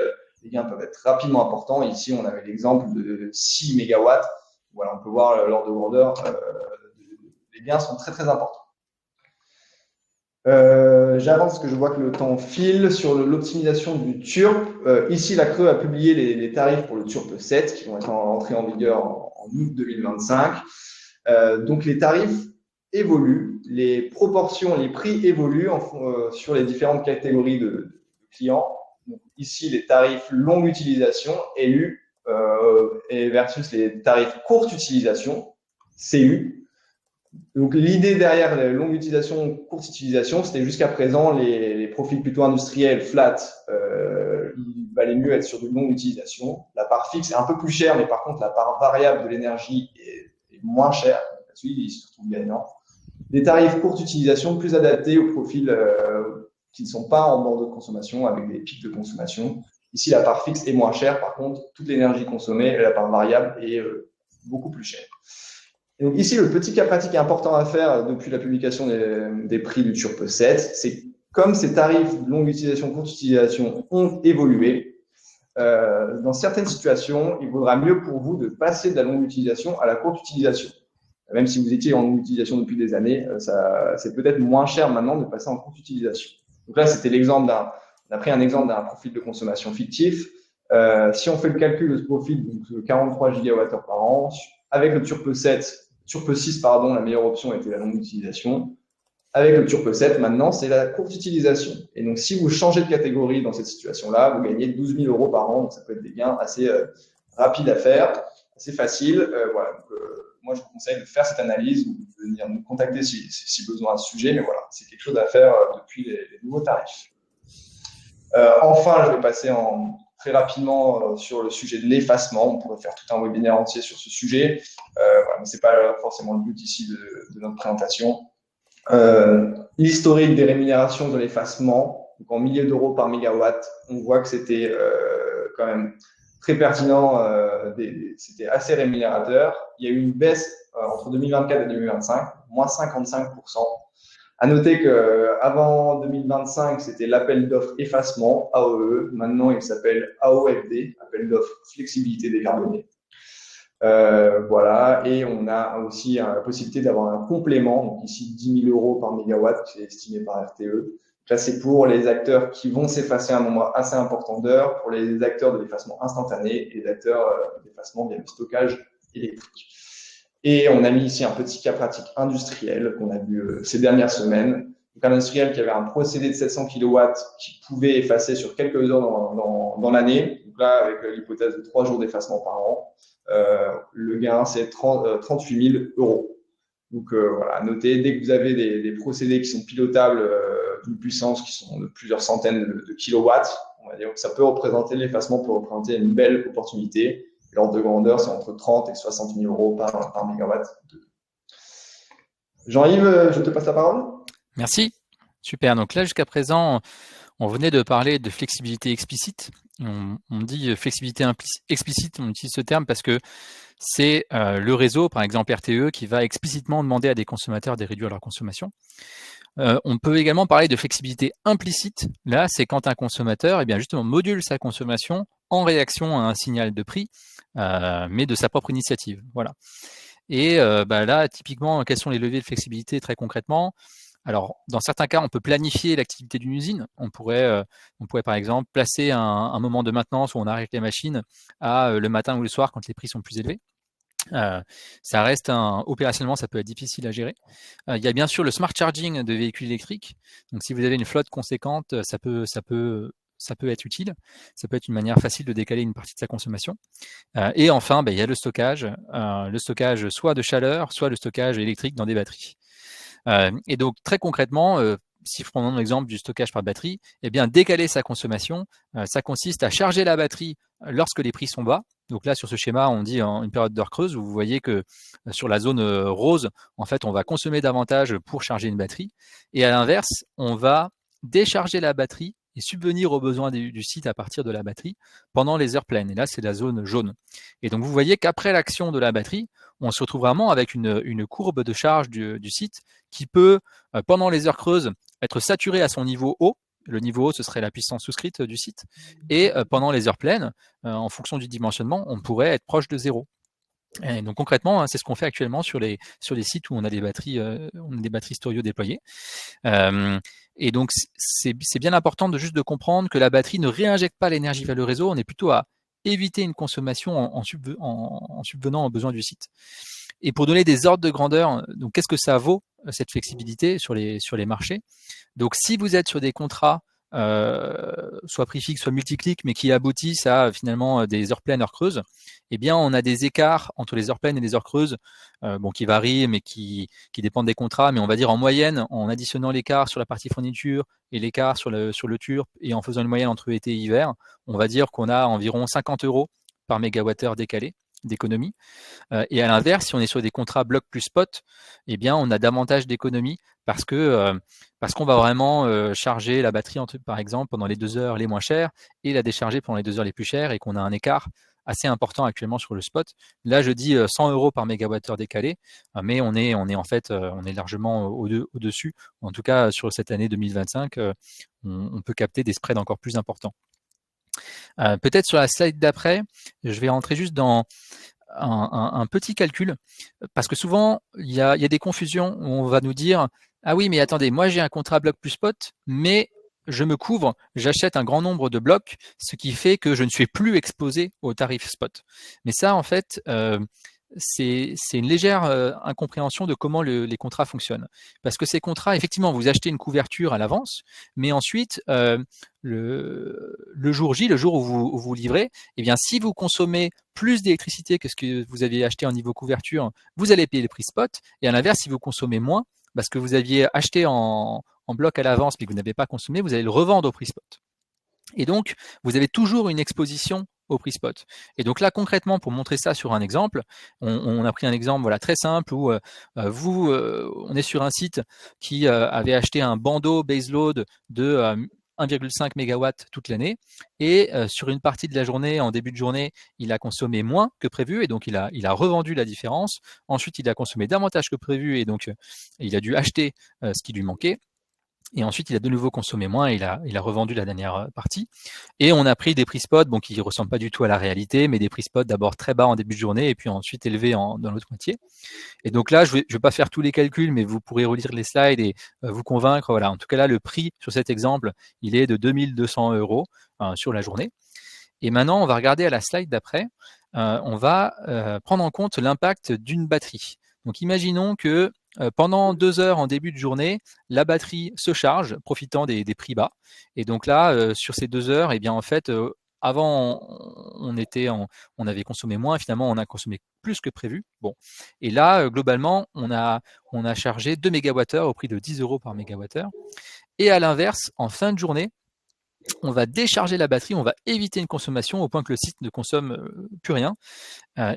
les gains peuvent être rapidement importants. Ici, on avait l'exemple de 6 mégawatts. Voilà, on peut voir l'ordre de grandeur. Les gains sont très, très importants. J'avance parce que je vois que le temps file sur l'optimisation du TURP. Ici, la Creux a publié les tarifs pour le TURP 7 qui vont être entrés en vigueur en août 2025. Donc, les tarifs évoluent, les proportions, les prix évoluent sur les différentes catégories de clients. Donc, ici, les tarifs longue utilisation, LU, et versus les tarifs courte utilisation, CU. Donc, l'idée derrière la longue utilisation, courte utilisation, c'était jusqu'à présent les profils plutôt industriels, flat, il valait mieux être sur de longue utilisation. La part fixe est un peu plus chère, mais par contre, la part variable de l'énergie est moins chère. Là-dessus, il se retrouve gagnant. Des tarifs courte utilisation plus adaptés aux profils qui ne sont pas en bord de consommation, avec des pics de consommation. Ici, la part fixe est moins chère. Par contre, toute l'énergie consommée, la part variable est beaucoup plus chère. Et donc ici, le petit cas pratique important à faire depuis la publication des prix du TURP 7, c'est comme ces tarifs de longue utilisation, courte utilisation ont évolué, dans certaines situations, il vaudra mieux pour vous de passer de la longue utilisation à la courte utilisation. Même si vous étiez en longue utilisation depuis des années, c'est peut-être moins cher maintenant de passer en courte utilisation. Donc là, c'était l'exemple on a pris un exemple d'un profil de consommation fictif. Si on fait le calcul de ce profil, donc 43 gigawattheures par an, avec le TURP 6, la meilleure option était la longue utilisation. Avec le TURP 7, maintenant, c'est la courte utilisation. Et donc, si vous changez de catégorie dans cette situation-là, vous gagnez 12 000 euros par an. Donc, ça peut être des gains assez rapides à faire, assez faciles. Voilà. Donc, moi, je vous conseille de faire cette analyse ou de venir nous contacter si besoin à ce sujet. Mais voilà, c'est quelque chose à faire depuis les nouveaux tarifs. Enfin, je vais passer très rapidement sur le sujet de l'effacement. On pourrait faire tout un webinaire entier sur ce sujet, voilà, mais ce n'est pas forcément le but ici de notre présentation. L'historique des rémunérations de l'effacement, donc en milliers d'euros par mégawatt, on voit que c'était quand même très pertinent, c'était assez rémunérateur. Il y a eu une baisse entre 2024 et 2025, moins 55%. À noter qu'avant 2025, c'était l'appel d'offres effacement, AOE. Maintenant, il s'appelle AOFD, appel d'offres flexibilité décarbonée. Voilà, et on a aussi la possibilité d'avoir un complément, donc ici 10 000 euros par mégawatt, qui est estimé par RTE. Là, c'est pour les acteurs qui vont s'effacer un nombre assez important d'heures, pour les acteurs de l'effacement instantané et les acteurs d'effacement via le stockage électrique. Et on a mis ici un petit cas pratique industriel qu'on a vu ces dernières semaines. Donc, un industriel qui avait un procédé de 700 kW qui pouvait effacer sur quelques heures dans l'année. Donc là, avec l'hypothèse de 3 jours d'effacement par an, le gain, c'est 38 000 euros. Donc voilà, notez, dès que vous avez des procédés qui sont pilotables d'une puissance qui sont de plusieurs centaines de kilowatts, on va dire que ça peut représenter, l'effacement peut représenter une belle opportunité. L'ordre de grandeur, c'est entre 30 et 60 000 euros par mégawatt. Jean-Yves, je te passe la parole. Merci. Super. Donc là, jusqu'à présent, on venait de parler de flexibilité explicite. On dit flexibilité explicite, on utilise ce terme parce que c'est le réseau, par exemple RTE, qui va explicitement demander à des consommateurs de réduire leur consommation. On peut également parler de flexibilité implicite. Là, c'est quand un consommateur justement module sa consommation en réaction à un signal de prix, mais de sa propre initiative. Voilà. Et là, typiquement, quels sont les leviers de flexibilité très concrètement ? Alors, dans certains cas, on peut planifier l'activité d'une usine. On pourrait par exemple placer un moment de maintenance où on arrête les machines le matin ou le soir quand les prix sont plus élevés. Ça reste opérationnellement, ça peut être difficile à gérer. Il y a bien sûr le smart charging de véhicules électriques. Donc, si vous avez une flotte conséquente, ça peut être utile. Ça peut être une manière facile de décaler une partie de sa consommation. Et enfin, il y a le stockage soit de chaleur, soit le stockage électrique dans des batteries. Et donc, très concrètement, si je prends l'exemple du stockage par batterie, décaler sa consommation, ça consiste à charger la batterie lorsque les prix sont bas. Donc là, sur ce schéma, on dit une période d'heure creuse où vous voyez que sur la zone rose, en fait, on va consommer davantage pour charger une batterie. Et à l'inverse, on va décharger la batterie et subvenir aux besoins du site à partir de la batterie pendant les heures pleines. Et là, c'est la zone jaune. Et donc, vous voyez qu'après l'action de la batterie, on se retrouve vraiment avec une courbe de charge du site qui peut, pendant les heures creuses, être saturée à son niveau haut. Le niveau haut, ce serait la puissance souscrite du site. Et pendant les heures pleines, en fonction du dimensionnement, on pourrait être proche de 0. Et donc concrètement, c'est ce qu'on fait actuellement sur les sites où on a des batteries Storio déployées. Et donc c'est bien important de juste de comprendre que la batterie ne réinjecte pas l'énergie vers le réseau, on est plutôt à éviter une consommation en subvenant aux besoins du site. Et pour donner des ordres de grandeur, donc qu'est-ce que ça vaut cette flexibilité sur les marchés? Donc si vous êtes sur des contrats soit prix fixe, soit multiclic, mais qui aboutissent à finalement des heures pleines, heures creuses, eh bien on a des écarts entre les heures pleines et les heures creuses, qui varient, mais qui dépendent des contrats, mais on va dire en moyenne, en additionnant l'écart sur la partie fourniture et l'écart sur le TURP, et en faisant une moyenne entre été et hiver, on va dire qu'on a environ 50 € par mégawattheure décalé d'économie. Et à l'inverse, si on est sur des contrats bloc plus spot, eh bien on a davantage d'économies parce qu'on va vraiment charger la batterie par exemple pendant les 2 heures les moins chères et la décharger pendant les 2 heures les plus chères, et qu'on a un écart assez important actuellement sur le spot. Là, je dis 100 € par mégawattheure décalé, mais on est en fait on est largement au-dessus. En tout cas, sur cette année 2025, on peut capter des spreads encore plus importants. Peut-être sur la slide d'après, je vais rentrer juste dans un petit calcul, parce que souvent, il y a des confusions où on va nous dire « Ah oui, mais attendez, moi j'ai un contrat bloc plus spot, mais je me couvre, j'achète un grand nombre de blocs, ce qui fait que je ne suis plus exposé au tarif spot. » Mais ça, en fait, c'est une légère incompréhension de comment les contrats fonctionnent. Parce que ces contrats, effectivement, vous achetez une couverture à l'avance, mais ensuite, le jour J, le jour où vous livrez, eh bien, si vous consommez plus d'électricité que ce que vous aviez acheté en niveau couverture, vous allez payer le prix spot. Et à l'inverse, si vous consommez moins, parce que vous aviez acheté en bloc à l'avance mais que vous n'avez pas consommé, vous allez le revendre au prix spot. Et donc, vous avez toujours une exposition au prix spot. Et donc là, concrètement, pour montrer ça sur un exemple, on a pris un exemple très simple où on est sur un site qui avait acheté un bandeau baseload de 1,5 MW toute l'année, et sur une partie de la journée, en début de journée, il a consommé moins que prévu, et donc il a revendu la différence. Ensuite, il a consommé davantage que prévu, et donc il a dû acheter ce qui lui manquait. Et ensuite, il a de nouveau consommé moins et il a revendu la dernière partie. Et on a pris des prix spot qui ne ressemblent pas du tout à la réalité, mais des prix spot d'abord très bas en début de journée et puis ensuite élevés dans l'autre moitié. Et donc là, je vais pas faire tous les calculs, mais vous pourrez relire les slides et vous convaincre. Voilà. En tout cas, là, le prix sur cet exemple, il est de 2200 € sur la journée. Et maintenant, on va regarder à la slide d'après. On va prendre en compte l'impact d'une batterie. Donc, imaginons que pendant 2 heures en début de journée, la batterie se charge, profitant des prix bas. Et donc là, sur ces 2 heures, eh bien, en fait, avant, on avait consommé moins, finalement, on a consommé plus que prévu. Bon. Et là, globalement, on a chargé 2 MWh au prix de 10 € par mégawattheure. Et à l'inverse, en fin de journée, on va décharger la batterie, on va éviter une consommation au point que le site ne consomme plus rien.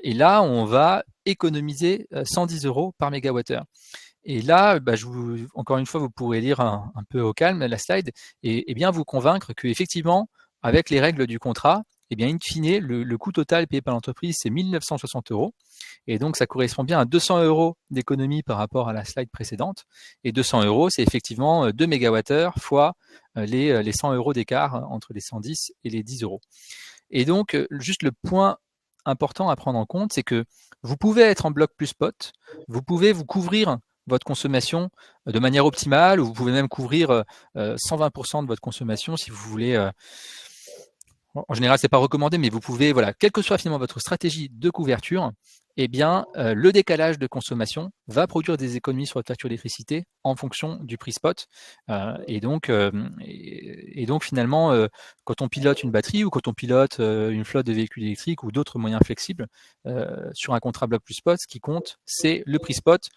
Et là, on va économiser 110 € par mégawattheure. Et là, encore une fois, vous pourrez lire un peu au calme la slide et bien vous convaincre qu'effectivement, avec les règles du contrat, eh bien, in fine, le coût total payé par l'entreprise, c'est 1 960 €. Et donc, ça correspond bien à 200 € d'économie par rapport à la slide précédente. Et 200 €, c'est effectivement 2 MWh fois les 100 € d'écart entre les 110 et les 10 €. Et donc, juste le point important à prendre en compte, c'est que vous pouvez être en bloc plus spot, vous pouvez vous couvrir votre consommation de manière optimale, ou vous pouvez même couvrir 120% de votre consommation si vous voulez. En général, c'est pas recommandé, mais vous pouvez, quelle que soit finalement votre stratégie de couverture, eh bien, le décalage de consommation va produire des économies sur votre facture d'électricité en fonction du prix spot. Et donc, finalement, quand on pilote une batterie ou quand on pilote une flotte de véhicules électriques ou d'autres moyens flexibles sur un contrat bloc plus spot, ce qui compte, c'est le prix spot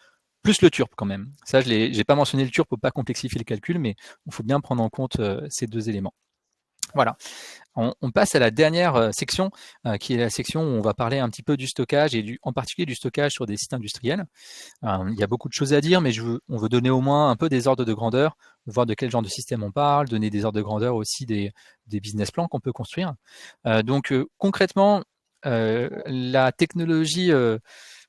plus le TURP quand même. Ça, je n'ai pas mentionné le TURP pour pas complexifier le calcul, mais il faut bien prendre en compte ces deux éléments. Voilà. On passe à la dernière section, qui est la section où on va parler un petit peu du stockage et en particulier du stockage sur des sites industriels. Il y a beaucoup de choses à dire, mais on veut donner au moins un peu des ordres de grandeur, voir de quel genre de système on parle, donner des ordres de grandeur aussi des business plans qu'on peut construire. Donc concrètement, la technologie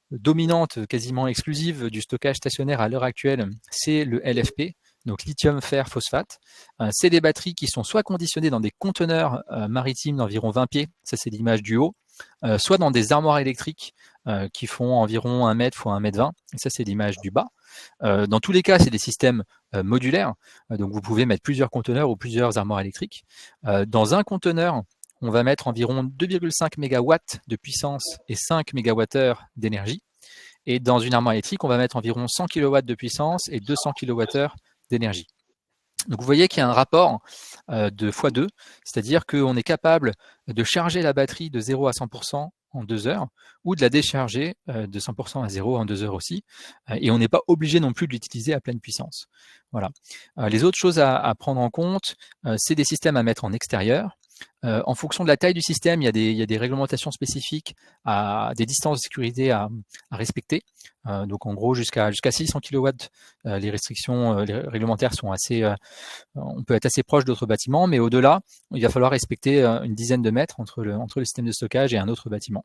dominante, quasiment exclusive du stockage stationnaire à l'heure actuelle, c'est le LFP, donc lithium fer phosphate. C'est des batteries qui sont soit conditionnées dans des conteneurs maritimes d'environ 20 pieds, ça c'est l'image du haut, soit dans des armoires électriques qui font environ 1 mètre x 1 mètre 20, et ça c'est l'image du bas. Dans tous les cas, c'est des systèmes modulaires, donc vous pouvez mettre plusieurs conteneurs ou plusieurs armoires électriques. Dans un conteneur, on va mettre environ 2,5 MW de puissance et 5 MWh d'énergie. Et dans une armoire électrique, on va mettre environ 100 kW de puissance et 200 kWh d'énergie. Donc vous voyez qu'il y a un rapport de x2, c'est-à-dire qu'on est capable de charger la batterie de 0 à 100% en 2 heures, ou de la décharger de 100% à 0 en 2 heures aussi, et on n'est pas obligé non plus de l'utiliser à pleine puissance. Voilà. Les autres choses à prendre en compte, c'est des systèmes à mettre en extérieur. En fonction de la taille du système, il y a des réglementations spécifiques, à des distances de sécurité à respecter. Donc en gros, jusqu'à 600 kW, les restrictions réglementaires sont assez, on peut être assez proche d'autres bâtiments, mais au-delà, il va falloir respecter une dizaine de mètres entre le système de stockage et un autre bâtiment.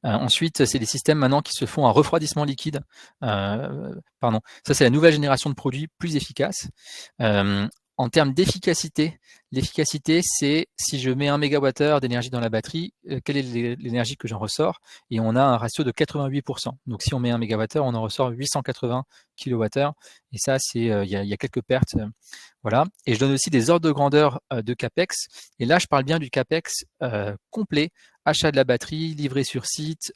Ensuite, c'est des systèmes maintenant qui se font à refroidissement liquide. Ça c'est la nouvelle génération de produits plus efficaces. En termes d'efficacité, l'efficacité, c'est si je mets 1 MWh d'énergie dans la batterie, quelle est l'énergie que j'en ressors? Et on a un ratio de 88%. Donc si on met 1 MWh, on en ressort 880 kWh. Et ça, il y a quelques pertes. Voilà. Et je donne aussi des ordres de grandeur de CAPEX. Et là, je parle bien du CAPEX complet, achat de la batterie, livré sur site,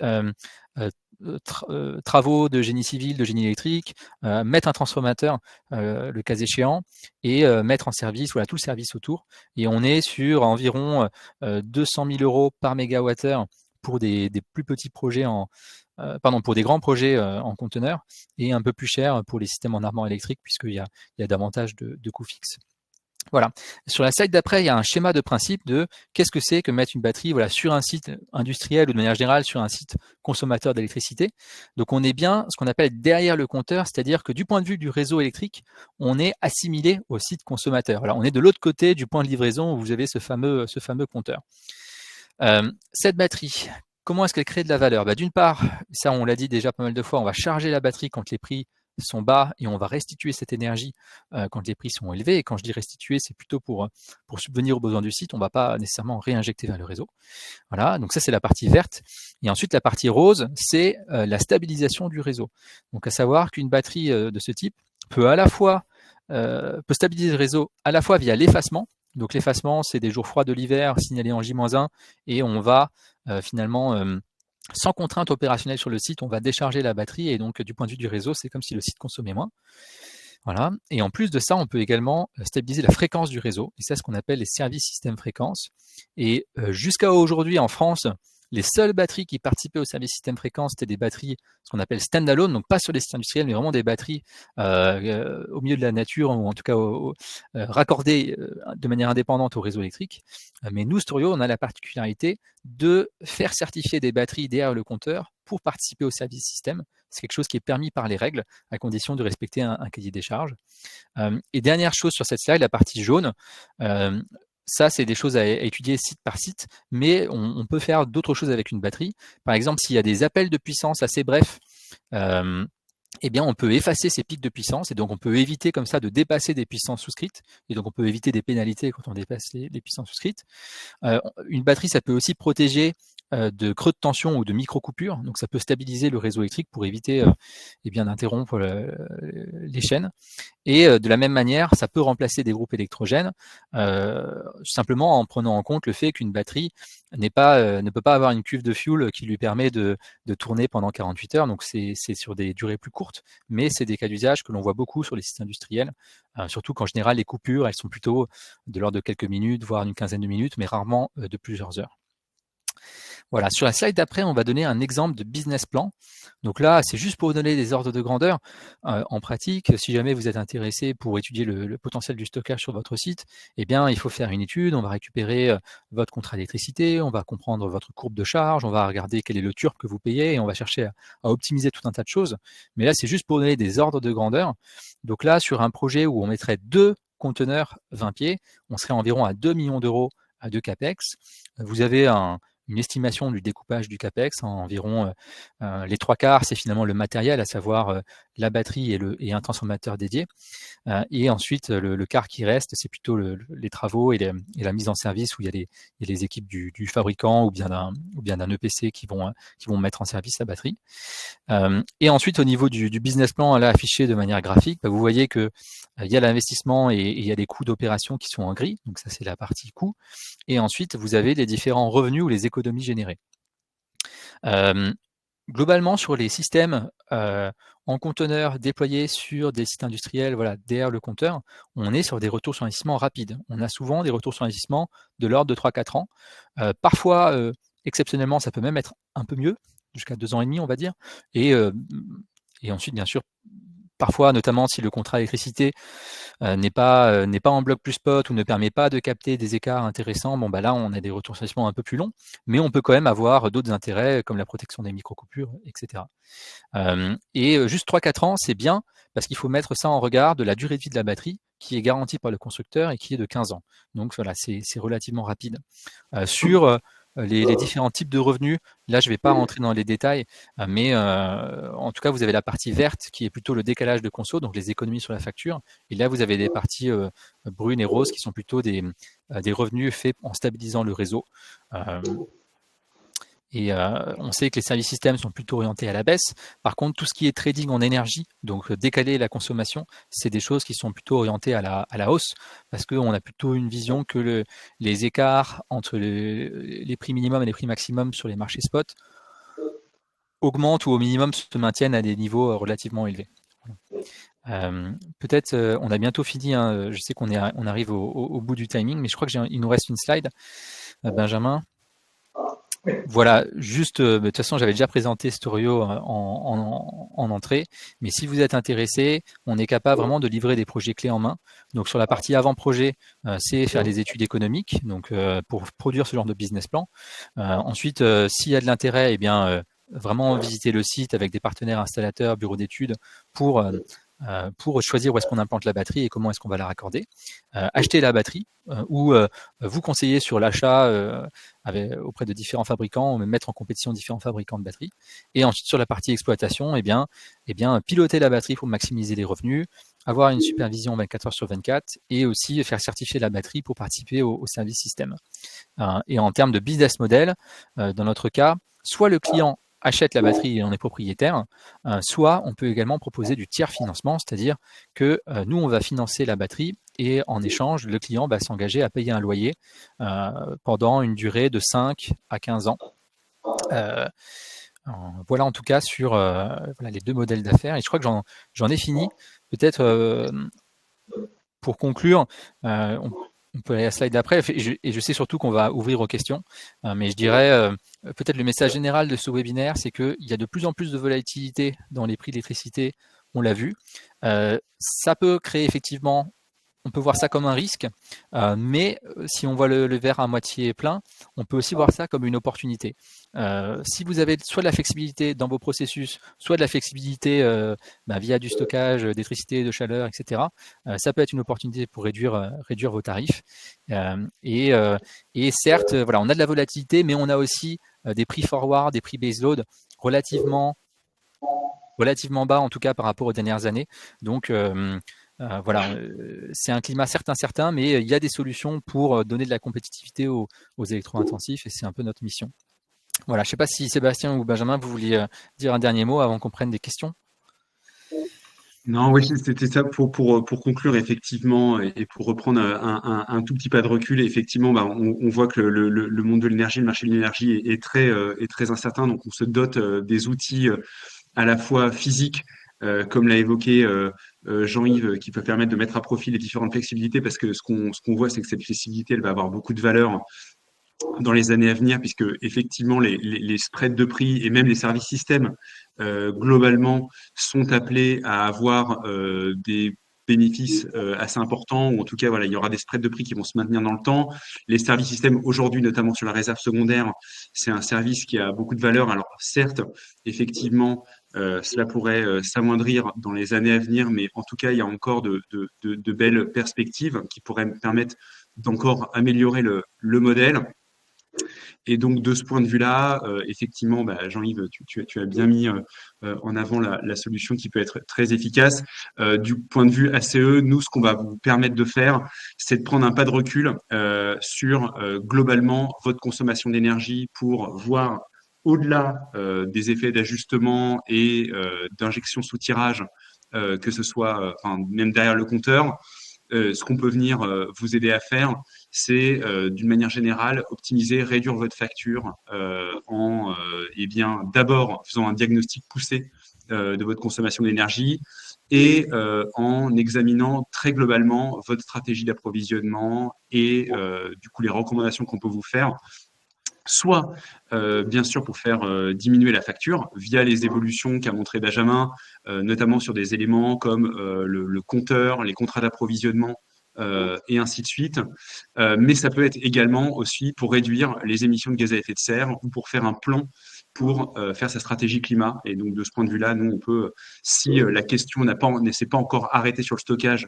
travaux de génie civil, de génie électrique, mettre un transformateur, le cas échéant, et mettre en service, voilà, tout le service autour. Et on est sur environ 200 000 € par mégawattheure pour des plus petits projets pour des grands projets en conteneur, et un peu plus cher pour les systèmes en armoire électrique, puisqu'il y a davantage de coûts fixes. Voilà. Sur la slide d'après, il y a un schéma de principe de qu'est-ce que c'est que mettre une batterie sur un site industriel ou de manière générale sur un site consommateur d'électricité. Donc on est bien ce qu'on appelle derrière le compteur, c'est-à-dire que du point de vue du réseau électrique, on est assimilé au site consommateur. Voilà, on est de l'autre côté du point de livraison où vous avez ce fameux compteur. Cette batterie, comment est-ce qu'elle crée de la valeur? D'une part, ça on l'a dit déjà pas mal de fois, on va charger la batterie quand les prix sont bas et on va restituer cette énergie quand les prix sont élevés. Et quand je dis restituer, c'est plutôt pour subvenir aux besoins du site. On ne va pas nécessairement réinjecter vers le réseau. Voilà, donc ça c'est la partie verte. Et ensuite la partie rose, c'est la stabilisation du réseau. Donc à savoir qu'une batterie de ce type peut peut stabiliser le réseau à la fois via l'effacement. Donc l'effacement, c'est des jours froids de l'hiver signalés en J-1 et on va finalement sans contrainte opérationnelle sur le site, on va décharger la batterie et donc du point de vue du réseau, c'est comme si le site consommait moins. Voilà. Et en plus de ça, on peut également stabiliser la fréquence du réseau. Et c'est ce qu'on appelle les services système fréquence. Et jusqu'à aujourd'hui en France, les seules batteries qui participaient au service système fréquence, c'était des batteries, ce qu'on appelle standalone, donc pas sur les sites industriels, mais vraiment des batteries au milieu de la nature, ou en tout cas raccordées de manière indépendante au réseau électrique. Mais nous, Storio, on a la particularité de faire certifier des batteries derrière le compteur pour participer au service système. C'est quelque chose qui est permis par les règles, à condition de respecter un cahier des charges. Et dernière chose sur cette slide, la partie jaune, ça, c'est des choses à étudier site par site, mais on peut faire d'autres choses avec une batterie. Par exemple, s'il y a des appels de puissance assez brefs, eh bien, on peut effacer ces pics de puissance et donc on peut éviter comme ça de dépasser des puissances souscrites et donc on peut éviter des pénalités quand on dépasse les puissances souscrites. Une batterie, ça peut aussi protéger de creux de tension ou de micro-coupures, donc ça peut stabiliser le réseau électrique pour éviter d'interrompre les chaînes. Et de la même manière, ça peut remplacer des groupes électrogènes, simplement en prenant en compte le fait qu'une batterie ne peut pas avoir une cuve de fuel qui lui permet de tourner pendant 48 heures, donc c'est sur des durées plus courtes, mais c'est des cas d'usage que l'on voit beaucoup sur les sites industriels, surtout qu'en général les coupures, elles sont plutôt de l'ordre de quelques minutes, voire une quinzaine de minutes, mais rarement de plusieurs heures. Voilà, sur la slide d'après, on va donner un exemple de business plan. Donc là, c'est juste pour vous donner des ordres de grandeur. En pratique, si jamais vous êtes intéressé pour étudier le potentiel du stockage sur votre site, eh bien, il faut faire une étude, on va récupérer votre contrat d'électricité, on va comprendre votre courbe de charge, on va regarder quel est le turb que vous payez et on va chercher à optimiser tout un tas de choses. Mais là, c'est juste pour donner des ordres de grandeur. Donc là, sur un projet où on mettrait 2 conteneurs 20 pieds, on serait environ à 2 millions d'euros de CAPEX. Vous avez une estimation du découpage du CAPEX en environ les 3/4, c'est finalement le matériel, à savoir la batterie et un transformateur dédié. Et ensuite, le quart qui reste, c'est plutôt les travaux et la mise en service où il y a les équipes du fabricant ou bien d'un EPC qui vont mettre en service la batterie. Et ensuite, au niveau du business plan, là, affiché de manière graphique, vous voyez que il y a l'investissement et il y a les coûts d'opération qui sont en gris. Donc ça, c'est la partie coût. Et ensuite, vous avez les différents revenus ou les économies générées. Globalement, sur les systèmes en conteneur déployés sur des sites industriels, voilà, derrière le compteur, on est sur des retours sur investissement rapides. On a souvent des retours sur investissement de l'ordre de 3-4 ans. Parfois, exceptionnellement, ça peut même être un peu mieux, jusqu'à 2 ans et demi, on va dire. Et ensuite, bien sûr, parfois, notamment si le contrat d'électricité n'est pas en bloc plus spot ou ne permet pas de capter des écarts intéressants, bon, bah là, on a des retours sur investissement un peu plus longs, mais on peut quand même avoir d'autres intérêts comme la protection des micro-coupures, etc. Et juste 3-4 ans, c'est bien parce qu'il faut mettre ça en regard de la durée de vie de la batterie qui est garantie par le constructeur et qui est de 15 ans. Donc voilà, c'est relativement rapide. Sur les différents types de revenus, là je ne vais pas rentrer dans les détails, mais en tout cas vous avez la partie verte qui est plutôt le décalage de conso, donc les économies sur la facture, et là vous avez des parties brunes et roses qui sont plutôt des revenus faits en stabilisant le réseau. Et on sait que les services systèmes sont plutôt orientés à la baisse. Par contre, tout ce qui est trading en énergie, donc décaler la consommation, c'est des choses qui sont plutôt orientées à la hausse, parce qu'on a plutôt une vision que les écarts entre les prix minimum et les prix maximum sur les marchés spot augmentent ou au minimum se maintiennent à des niveaux relativement élevés. Peut-être, on a bientôt fini, hein, je sais qu'on arrive au bout du timing, mais je crois qu'il nous reste une slide. Benjamin. Voilà, juste, de toute façon, j'avais déjà présenté Storio en entrée, mais si vous êtes intéressé, on est capable vraiment de livrer des projets clés en main. Donc sur la partie avant-projet, c'est faire des études économiques, donc pour produire ce genre de business plan. Ensuite, s'il y a de l'intérêt, eh bien, vraiment visiter le site avec des partenaires installateurs, bureaux d'études, pour choisir où est-ce qu'on implante la batterie et comment est-ce qu'on va la raccorder. Acheter la batterie ou vous conseiller sur l'achat auprès de différents fabricants, ou même mettre en compétition différents fabricants de batteries. Et ensuite, sur la partie exploitation, eh bien, piloter la batterie pour maximiser les revenus, avoir une supervision 24 heures sur 24 et aussi faire certifier la batterie pour participer au service système. Et en termes de business model, dans notre cas, soit le client achète la batterie et on est propriétaire, soit on peut également proposer du tiers financement, c'est-à-dire que nous, on va financer la batterie et en échange, le client va s'engager à payer un loyer pendant une durée de 5 à 15 ans. Voilà en tout cas sur voilà, les deux modèles d'affaires. Et je crois que j'en ai fini. Peut-être pour conclure, on peut aller à la slide d'après, et je sais surtout qu'on va ouvrir aux questions, mais je dirais peut-être le message général de ce webinaire, c'est qu'il y a de plus en plus de volatilité dans les prix de l'électricité, on l'a vu. Ça peut créer effectivement, on peut voir ça comme un risque, mais si on voit le verre à moitié plein, on peut aussi voir ça comme une opportunité. Si vous avez soit de la flexibilité dans vos processus, soit de la flexibilité via du stockage d'électricité, de chaleur, etc., ça peut être une opportunité pour réduire vos tarifs. Et certes, voilà, on a de la volatilité, mais on a aussi des prix forward, des prix baseload relativement bas, en tout cas par rapport aux dernières années. Donc, voilà, c'est un climat certes incertain, mais il y a des solutions pour donner de la compétitivité aux électro-intensifs et c'est un peu notre mission. Voilà, je ne sais pas si Sébastien ou Benjamin, vous vouliez dire un dernier mot avant qu'on prenne des questions. Non, oui, c'était ça pour conclure effectivement et pour reprendre un tout petit pas de recul. Effectivement, on voit que le monde de l'énergie, le marché de l'énergie est très incertain. Donc, on se dote des outils à la fois physiques, comme l'a évoqué Jean-Yves, qui peut permettre de mettre à profit les différentes flexibilités parce que ce qu'on voit, c'est que cette flexibilité, elle va avoir beaucoup de valeur dans les années à venir, puisque effectivement les spreads de prix et même les services systèmes globalement sont appelés à avoir des bénéfices assez importants, ou en tout cas voilà, il y aura des spreads de prix qui vont se maintenir dans le temps. Les services systèmes aujourd'hui, notamment sur la réserve secondaire, c'est un service qui a beaucoup de valeur. Alors certes, effectivement, cela pourrait s'amoindrir dans les années à venir, mais en tout cas, il y a encore de belles perspectives qui pourraient permettre d'encore améliorer le modèle. Et donc, de ce point de vue-là, effectivement, Jean-Yves, tu as bien mis en avant la solution qui peut être très efficace. Du point de vue ACE, nous, ce qu'on va vous permettre de faire, c'est de prendre un pas de recul sur globalement votre consommation d'énergie pour voir au-delà des effets d'ajustement et d'injection sous tirage, que ce soit même derrière le compteur. Ce qu'on peut venir vous aider à faire, c'est d'une manière générale optimiser, réduire votre facture en d'abord faisant un diagnostic poussé de votre consommation d'énergie et en examinant très globalement votre stratégie d'approvisionnement et du coup les recommandations qu'on peut vous faire, soit bien sûr pour faire diminuer la facture via les évolutions qu'a montré Benjamin, notamment sur des éléments comme le compteur, les contrats d'approvisionnement et ainsi de suite. Mais ça peut être également aussi pour réduire les émissions de gaz à effet de serre ou pour faire un plan pour faire sa stratégie climat. Et donc de ce point de vue-là, nous on peut, si la question ne s'est pas encore arrêtée sur le stockage,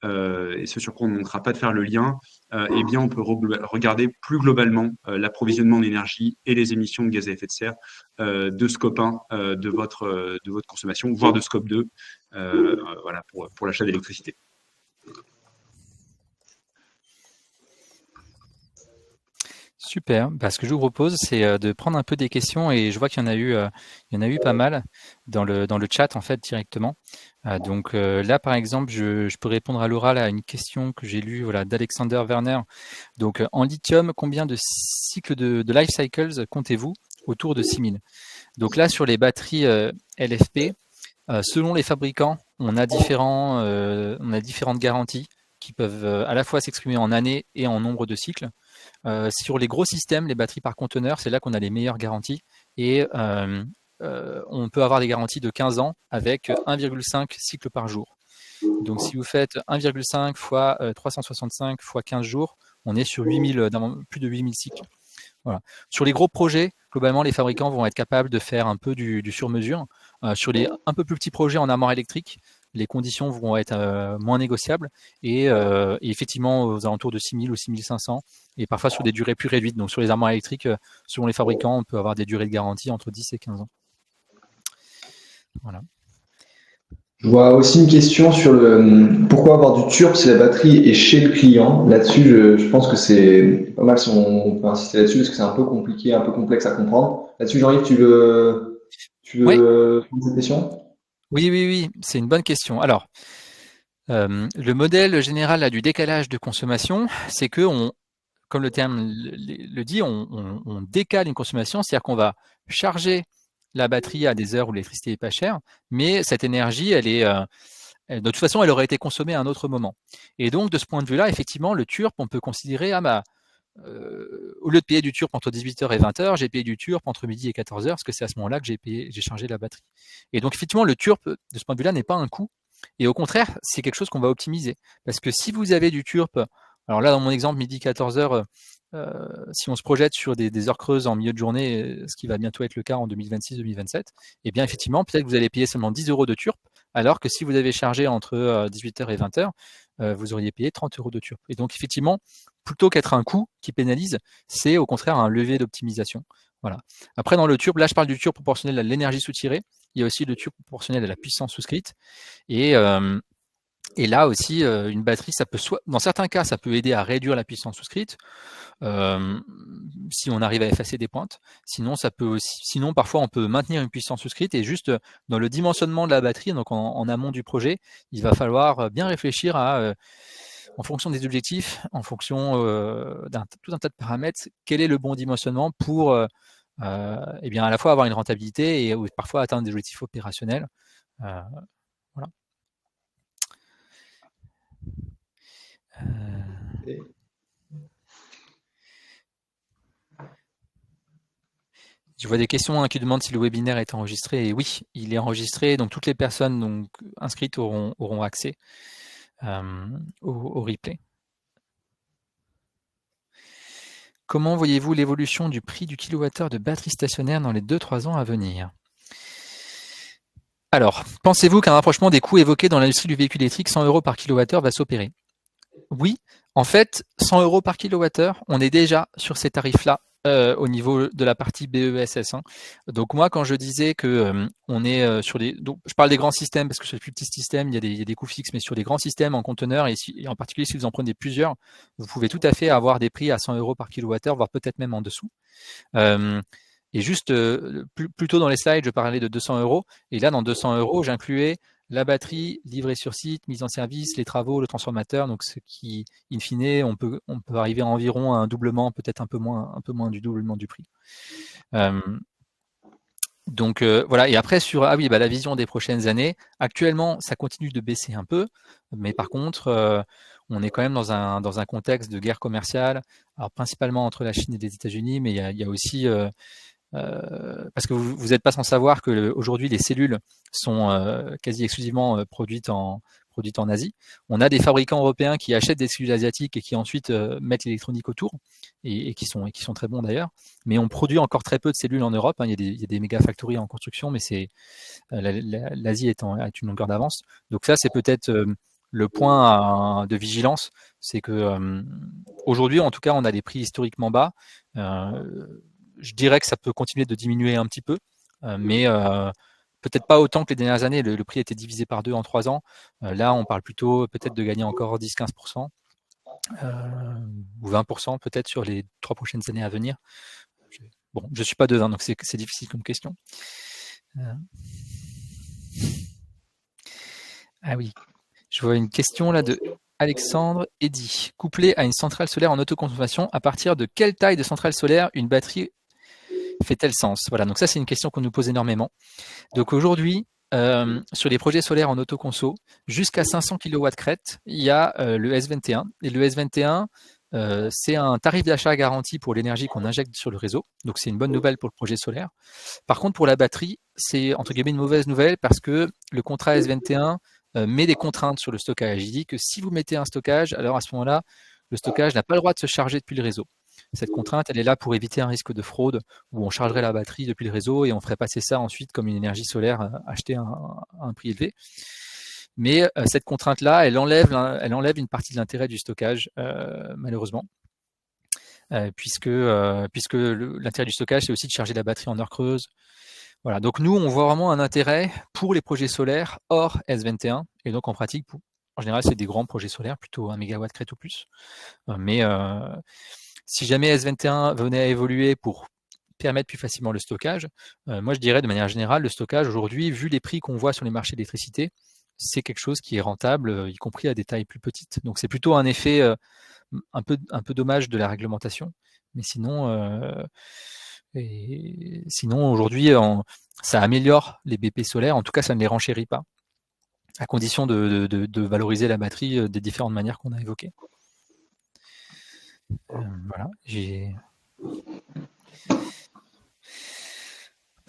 et ce sur quoi on ne manquera pas de faire le lien, eh bien, on peut regarder plus globalement l'approvisionnement en énergie et les émissions de gaz à effet de serre de scope 1 de votre consommation, voire de scope 2, voilà, pour l'achat d'électricité. Super. Ce que je vous propose, c'est de prendre un peu des questions et je vois qu'il y en a eu pas mal dans le chat en fait directement. Donc là, par exemple, je peux répondre à l'oral à une question que j'ai lue voilà, d'Alexander Werner. Donc en lithium, combien de cycles de life cycles comptez-vous? Autour de 6000. Donc là, sur les batteries LFP, selon les fabricants, on a différentes garanties qui peuvent à la fois s'exprimer en années et en nombre de cycles. Sur les gros systèmes, les batteries par conteneur, c'est là qu'on a les meilleures garanties. Et on peut avoir des garanties de 15 ans avec 1,5 cycles par jour. Donc si vous faites 1,5 fois 365 fois 15 jours, on est sur plus de 8000 cycles. Voilà. Sur les gros projets, globalement, les fabricants vont être capables de faire un peu du sur-mesure. Sur les un peu plus petits projets en armoire électrique, les conditions vont être moins négociables et effectivement aux alentours de 6000 ou 6500 et parfois sur des durées plus réduites. Donc sur les armoires électriques, selon les fabricants, on peut avoir des durées de garantie entre 10 et 15 ans. Voilà. Je vois aussi une question sur pourquoi avoir du turbo si la batterie est chez le client. Là-dessus, je pense que c'est pas mal si on peut insister là-dessus parce que c'est un peu compliqué, un peu complexe à comprendre. Là-dessus, Jean-Yves, tu Oui, veux prendre cette question? oui, c'est une bonne question. Alors, le modèle général là, du décalage de consommation, c'est que comme le terme le dit, on décale une consommation, c'est-à-dire qu'on va charger la batterie à des heures où l'électricité est pas chère, mais cette énergie, de toute façon, elle aurait été consommée à un autre moment. Et donc, de ce point de vue-là, effectivement, le TURP, on peut considérer, au lieu de payer du TURP entre 18h et 20h, j'ai payé du TURP entre midi et 14h, parce que c'est à ce moment-là que j'ai chargé la batterie. Et donc, effectivement, le TURP, de ce point de vue-là, n'est pas un coût. Et au contraire, c'est quelque chose qu'on va optimiser. Parce que si vous avez du TURP, alors là, dans mon exemple, midi 14h, si on se projette sur des heures creuses en milieu de journée, ce qui va bientôt être le cas en 2026-2027, eh bien, effectivement, peut-être que vous allez payer seulement 10 € de TURP, alors que si vous avez chargé entre 18h et 20h, vous auriez payé 30 € de TURP. Et donc, effectivement, plutôt qu'être un coût qui pénalise, c'est au contraire un levier d'optimisation. Voilà. Après, dans le TURP, là, je parle du TURP proportionnel à l'énergie soutirée. Il y a aussi le TURP proportionnel à la puissance souscrite. Et là aussi, une batterie, dans certains cas, ça peut aider à réduire la puissance souscrite, si on arrive à effacer des pointes. Sinon, parfois, on peut maintenir une puissance souscrite et juste dans le dimensionnement de la batterie, donc en amont du projet, il va falloir bien réfléchir en fonction des objectifs, en fonction tout un tas de paramètres, quel est le bon dimensionnement pour eh bien, à la fois avoir une rentabilité et parfois atteindre des objectifs opérationnels. Voilà. Je vois des questions qui demandent si le webinaire est enregistré. Et oui, il est enregistré, donc toutes les personnes donc, inscrites auront accès au replay. Comment voyez-vous l'évolution du prix du kilowattheure de batterie stationnaire dans les 2-3 ans à venir? Alors, pensez-vous qu'un rapprochement des coûts évoqués dans l'industrie du véhicule électrique, 100 € par kilowattheure, va s'opérer? Oui, en fait, 100 € par kilowattheure, on est déjà sur ces tarifs-là au niveau de la partie BESS. Donc moi, quand je disais que on est sur des, donc je parle des grands systèmes parce que sur les plus petits systèmes, il y a des coûts fixes, mais sur des grands systèmes en conteneurs et en particulier si vous en prenez plusieurs, vous pouvez tout à fait avoir des prix à 100 € par kilowattheure, voire peut-être même en dessous. Et juste plus tôt dans les slides, je parlais de 200 €. Et là, dans 200 €, j'incluais la batterie, livrée sur site, mise en service, les travaux, le transformateur. Donc, ce qui, in fine, on peut arriver à environ un doublement, peut-être un peu moins du doublement du prix. Donc voilà. Et après sur la vision des prochaines années. Actuellement, ça continue de baisser un peu, mais par contre, on est quand même dans un contexte de guerre commerciale, alors principalement entre la Chine et les États-Unis, mais il y a aussi parce que vous n'êtes pas sans savoir que aujourd'hui les cellules sont quasi exclusivement produites en Asie. On a des fabricants européens qui achètent des cellules asiatiques et qui ensuite mettent l'électronique autour et qui sont très bons d'ailleurs. Mais on produit encore très peu de cellules en Europe. Il y a des méga factories en construction, mais c'est l'Asie est une longueur d'avance. Donc ça, c'est peut-être le point de vigilance, c'est que aujourd'hui, en tout cas, on a des prix historiquement bas. Je dirais que ça peut continuer de diminuer un petit peu, mais peut-être pas autant que les dernières années. Le prix a été divisé par 2 en 3 ans. Là, on parle plutôt peut-être de gagner encore 10-15%, ou 20% peut-être sur les 3 prochaines années à venir. Bon, je ne suis pas devin, donc c'est difficile comme question. Ah oui, je vois une question là de Alexandre Eddy. Couplé à une centrale solaire en autoconsommation, à partir de quelle taille de centrale solaire une batterie fait-elle sens? Voilà, donc ça c'est une question qu'on nous pose énormément. Donc aujourd'hui, sur les projets solaires en autoconso, jusqu'à 500 kW crête, il y a le S21. Et le S21, c'est un tarif d'achat garanti pour l'énergie qu'on injecte sur le réseau. Donc c'est une bonne nouvelle pour le projet solaire. Par contre, pour la batterie, c'est entre guillemets une mauvaise nouvelle parce que le contrat S21 met des contraintes sur le stockage. Il dit que si vous mettez un stockage, alors à ce moment-là, le stockage n'a pas le droit de se charger depuis le réseau. Cette contrainte, elle est là pour éviter un risque de fraude où on chargerait la batterie depuis le réseau et on ferait passer ça ensuite comme une énergie solaire achetée à un prix élevé. Mais cette contrainte-là, elle enlève une partie de l'intérêt du stockage, malheureusement. Puisque l'intérêt du stockage, c'est aussi de charger la batterie en heure creuse. Voilà, donc nous, on voit vraiment un intérêt pour les projets solaires hors S21. Et donc en pratique, en général, c'est des grands projets solaires, plutôt 1 MW crête ou plus. Mais si jamais S21 venait à évoluer pour permettre plus facilement le stockage, moi je dirais de manière générale, le stockage aujourd'hui, vu les prix qu'on voit sur les marchés d'électricité, c'est quelque chose qui est rentable, y compris à des tailles plus petites. Donc c'est plutôt un effet un peu dommage de la réglementation. Mais sinon, aujourd'hui, ça améliore les BP solaires. En tout cas, ça ne les renchérit pas, à condition de valoriser la batterie des différentes manières qu'on a évoquées. Voilà, je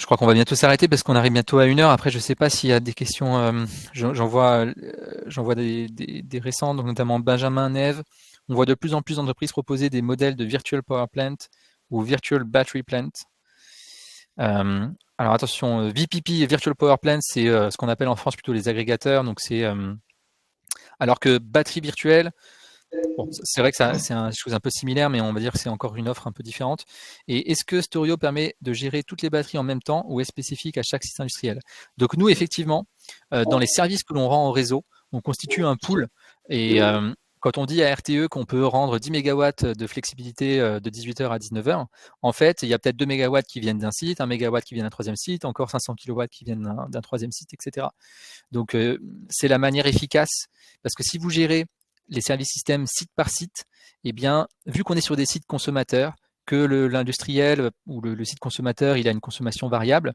crois qu'on va bientôt s'arrêter parce qu'on arrive bientôt à 1 heure. Après, je ne sais pas s'il y a des questions. J'en vois des récents, donc notamment Benjamin Neve. On voit de plus en plus d'entreprises proposer des modèles de Virtual Power Plant ou Virtual Battery Plant. Alors attention, VPP, Virtual Power Plant, c'est ce qu'on appelle en France plutôt les agrégateurs. Donc c'est alors que batterie virtuelle, bon, c'est vrai que c'est une chose un peu similaire, mais on va dire que c'est encore une offre un peu différente. Et est-ce que Storio permet de gérer toutes les batteries en même temps ou est spécifique à chaque site industriel? Donc nous, effectivement, dans les services que l'on rend au réseau, on constitue un pool. Et quand on dit à RTE qu'on peut rendre 10 MW de flexibilité de 18h à 19h, en fait, il y a peut-être 2 MW qui viennent d'un site, 1 MW qui vient d'un troisième site, encore 500 kW qui viennent d'un troisième site, etc. Donc c'est la manière efficace, parce que si vous gérez les services systèmes site par site, eh bien, vu qu'on est sur des sites consommateurs, que l'industriel ou le site consommateur, il a une consommation variable,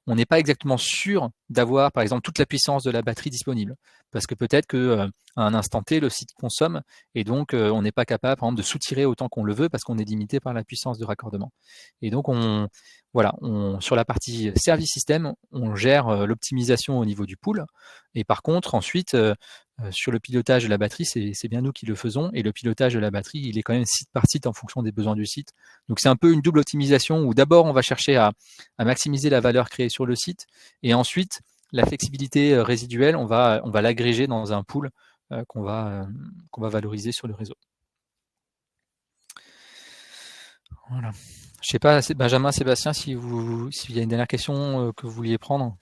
on n'est pas exactement sûr d'avoir, par exemple, toute la puissance de la batterie disponible. Parce que peut-être qu'à un instant T, le site consomme et donc on n'est pas capable, par exemple, de soutirer autant qu'on le veut parce qu'on est limité par la puissance de raccordement. Et donc, sur la partie service système, on gère l'optimisation au niveau du pool. Et par contre, ensuite, sur le pilotage de la batterie, c'est bien nous qui le faisons. Et le pilotage de la batterie, il est quand même site par site en fonction des besoins du site. Donc c'est un peu une double optimisation où d'abord, on va chercher à maximiser la valeur créée sur le site. Et ensuite, la flexibilité résiduelle, on va l'agréger dans un pool qu'on va valoriser sur le réseau. Voilà. Je ne sais pas, Benjamin, Sébastien, s'il y a une dernière question que vous vouliez prendre.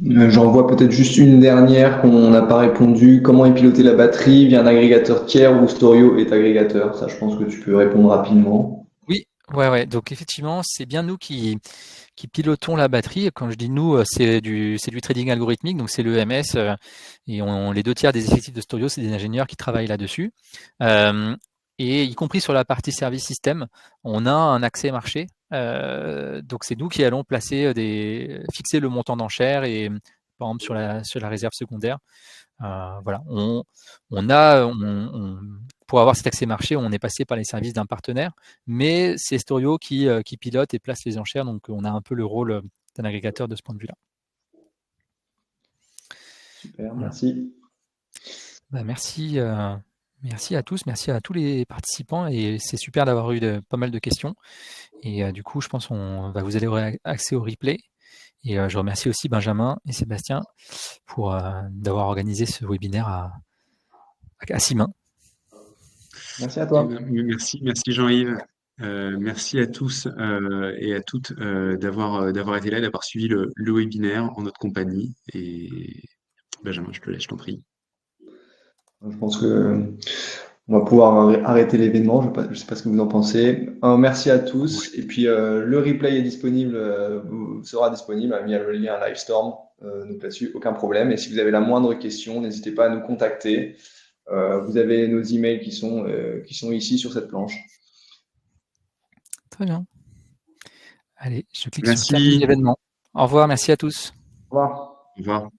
J'en vois peut-être juste une dernière qu'on n'a pas répondu. Comment est pilotée la batterie via un agrégateur tiers ou Storio est agrégateur? Ça, je pense que tu peux répondre rapidement. Oui, ouais. Donc effectivement, c'est bien nous qui pilotons la batterie. Quand je dis nous, c'est du trading algorithmique, donc c'est l'EMS, et les 2 tiers des effectifs de Storio, c'est des ingénieurs qui travaillent là-dessus. Et y compris sur la partie service système, on a un accès marché. Donc c'est nous qui allons fixer le montant d'enchère et par exemple sur la réserve secondaire. Voilà, pour avoir cet accès marché, on est passé par les services d'un partenaire, mais c'est Storio qui pilote et place les enchères, donc on a un peu le rôle d'un agrégateur de ce point de vue-là. Super, merci. Merci à tous, merci à tous les participants, et c'est super d'avoir eu pas mal de questions. Et du coup, je pense vous allez avoir accès au replay. Et je remercie aussi Benjamin et Sébastien d'avoir organisé ce webinaire à 6 mains. Merci à toi. Merci Jean-Yves. Merci à tous et à toutes d'avoir été là, d'avoir suivi le webinaire en notre compagnie. Et Benjamin, je te laisse, je t'en prie. Je pense que on va pouvoir arrêter l'événement. Je ne sais pas ce que vous en pensez. Merci à tous. Ouais. Et puis le replay est disponible, sera disponible via le lien Livestorm. Donc là-dessus, aucun problème. Et si vous avez la moindre question, n'hésitez pas à nous contacter. Vous avez nos emails qui sont ici sur cette planche. Très bien. Allez, je clique Merci. sur terminer l'événement. Au revoir, merci à tous. Au revoir. Au revoir.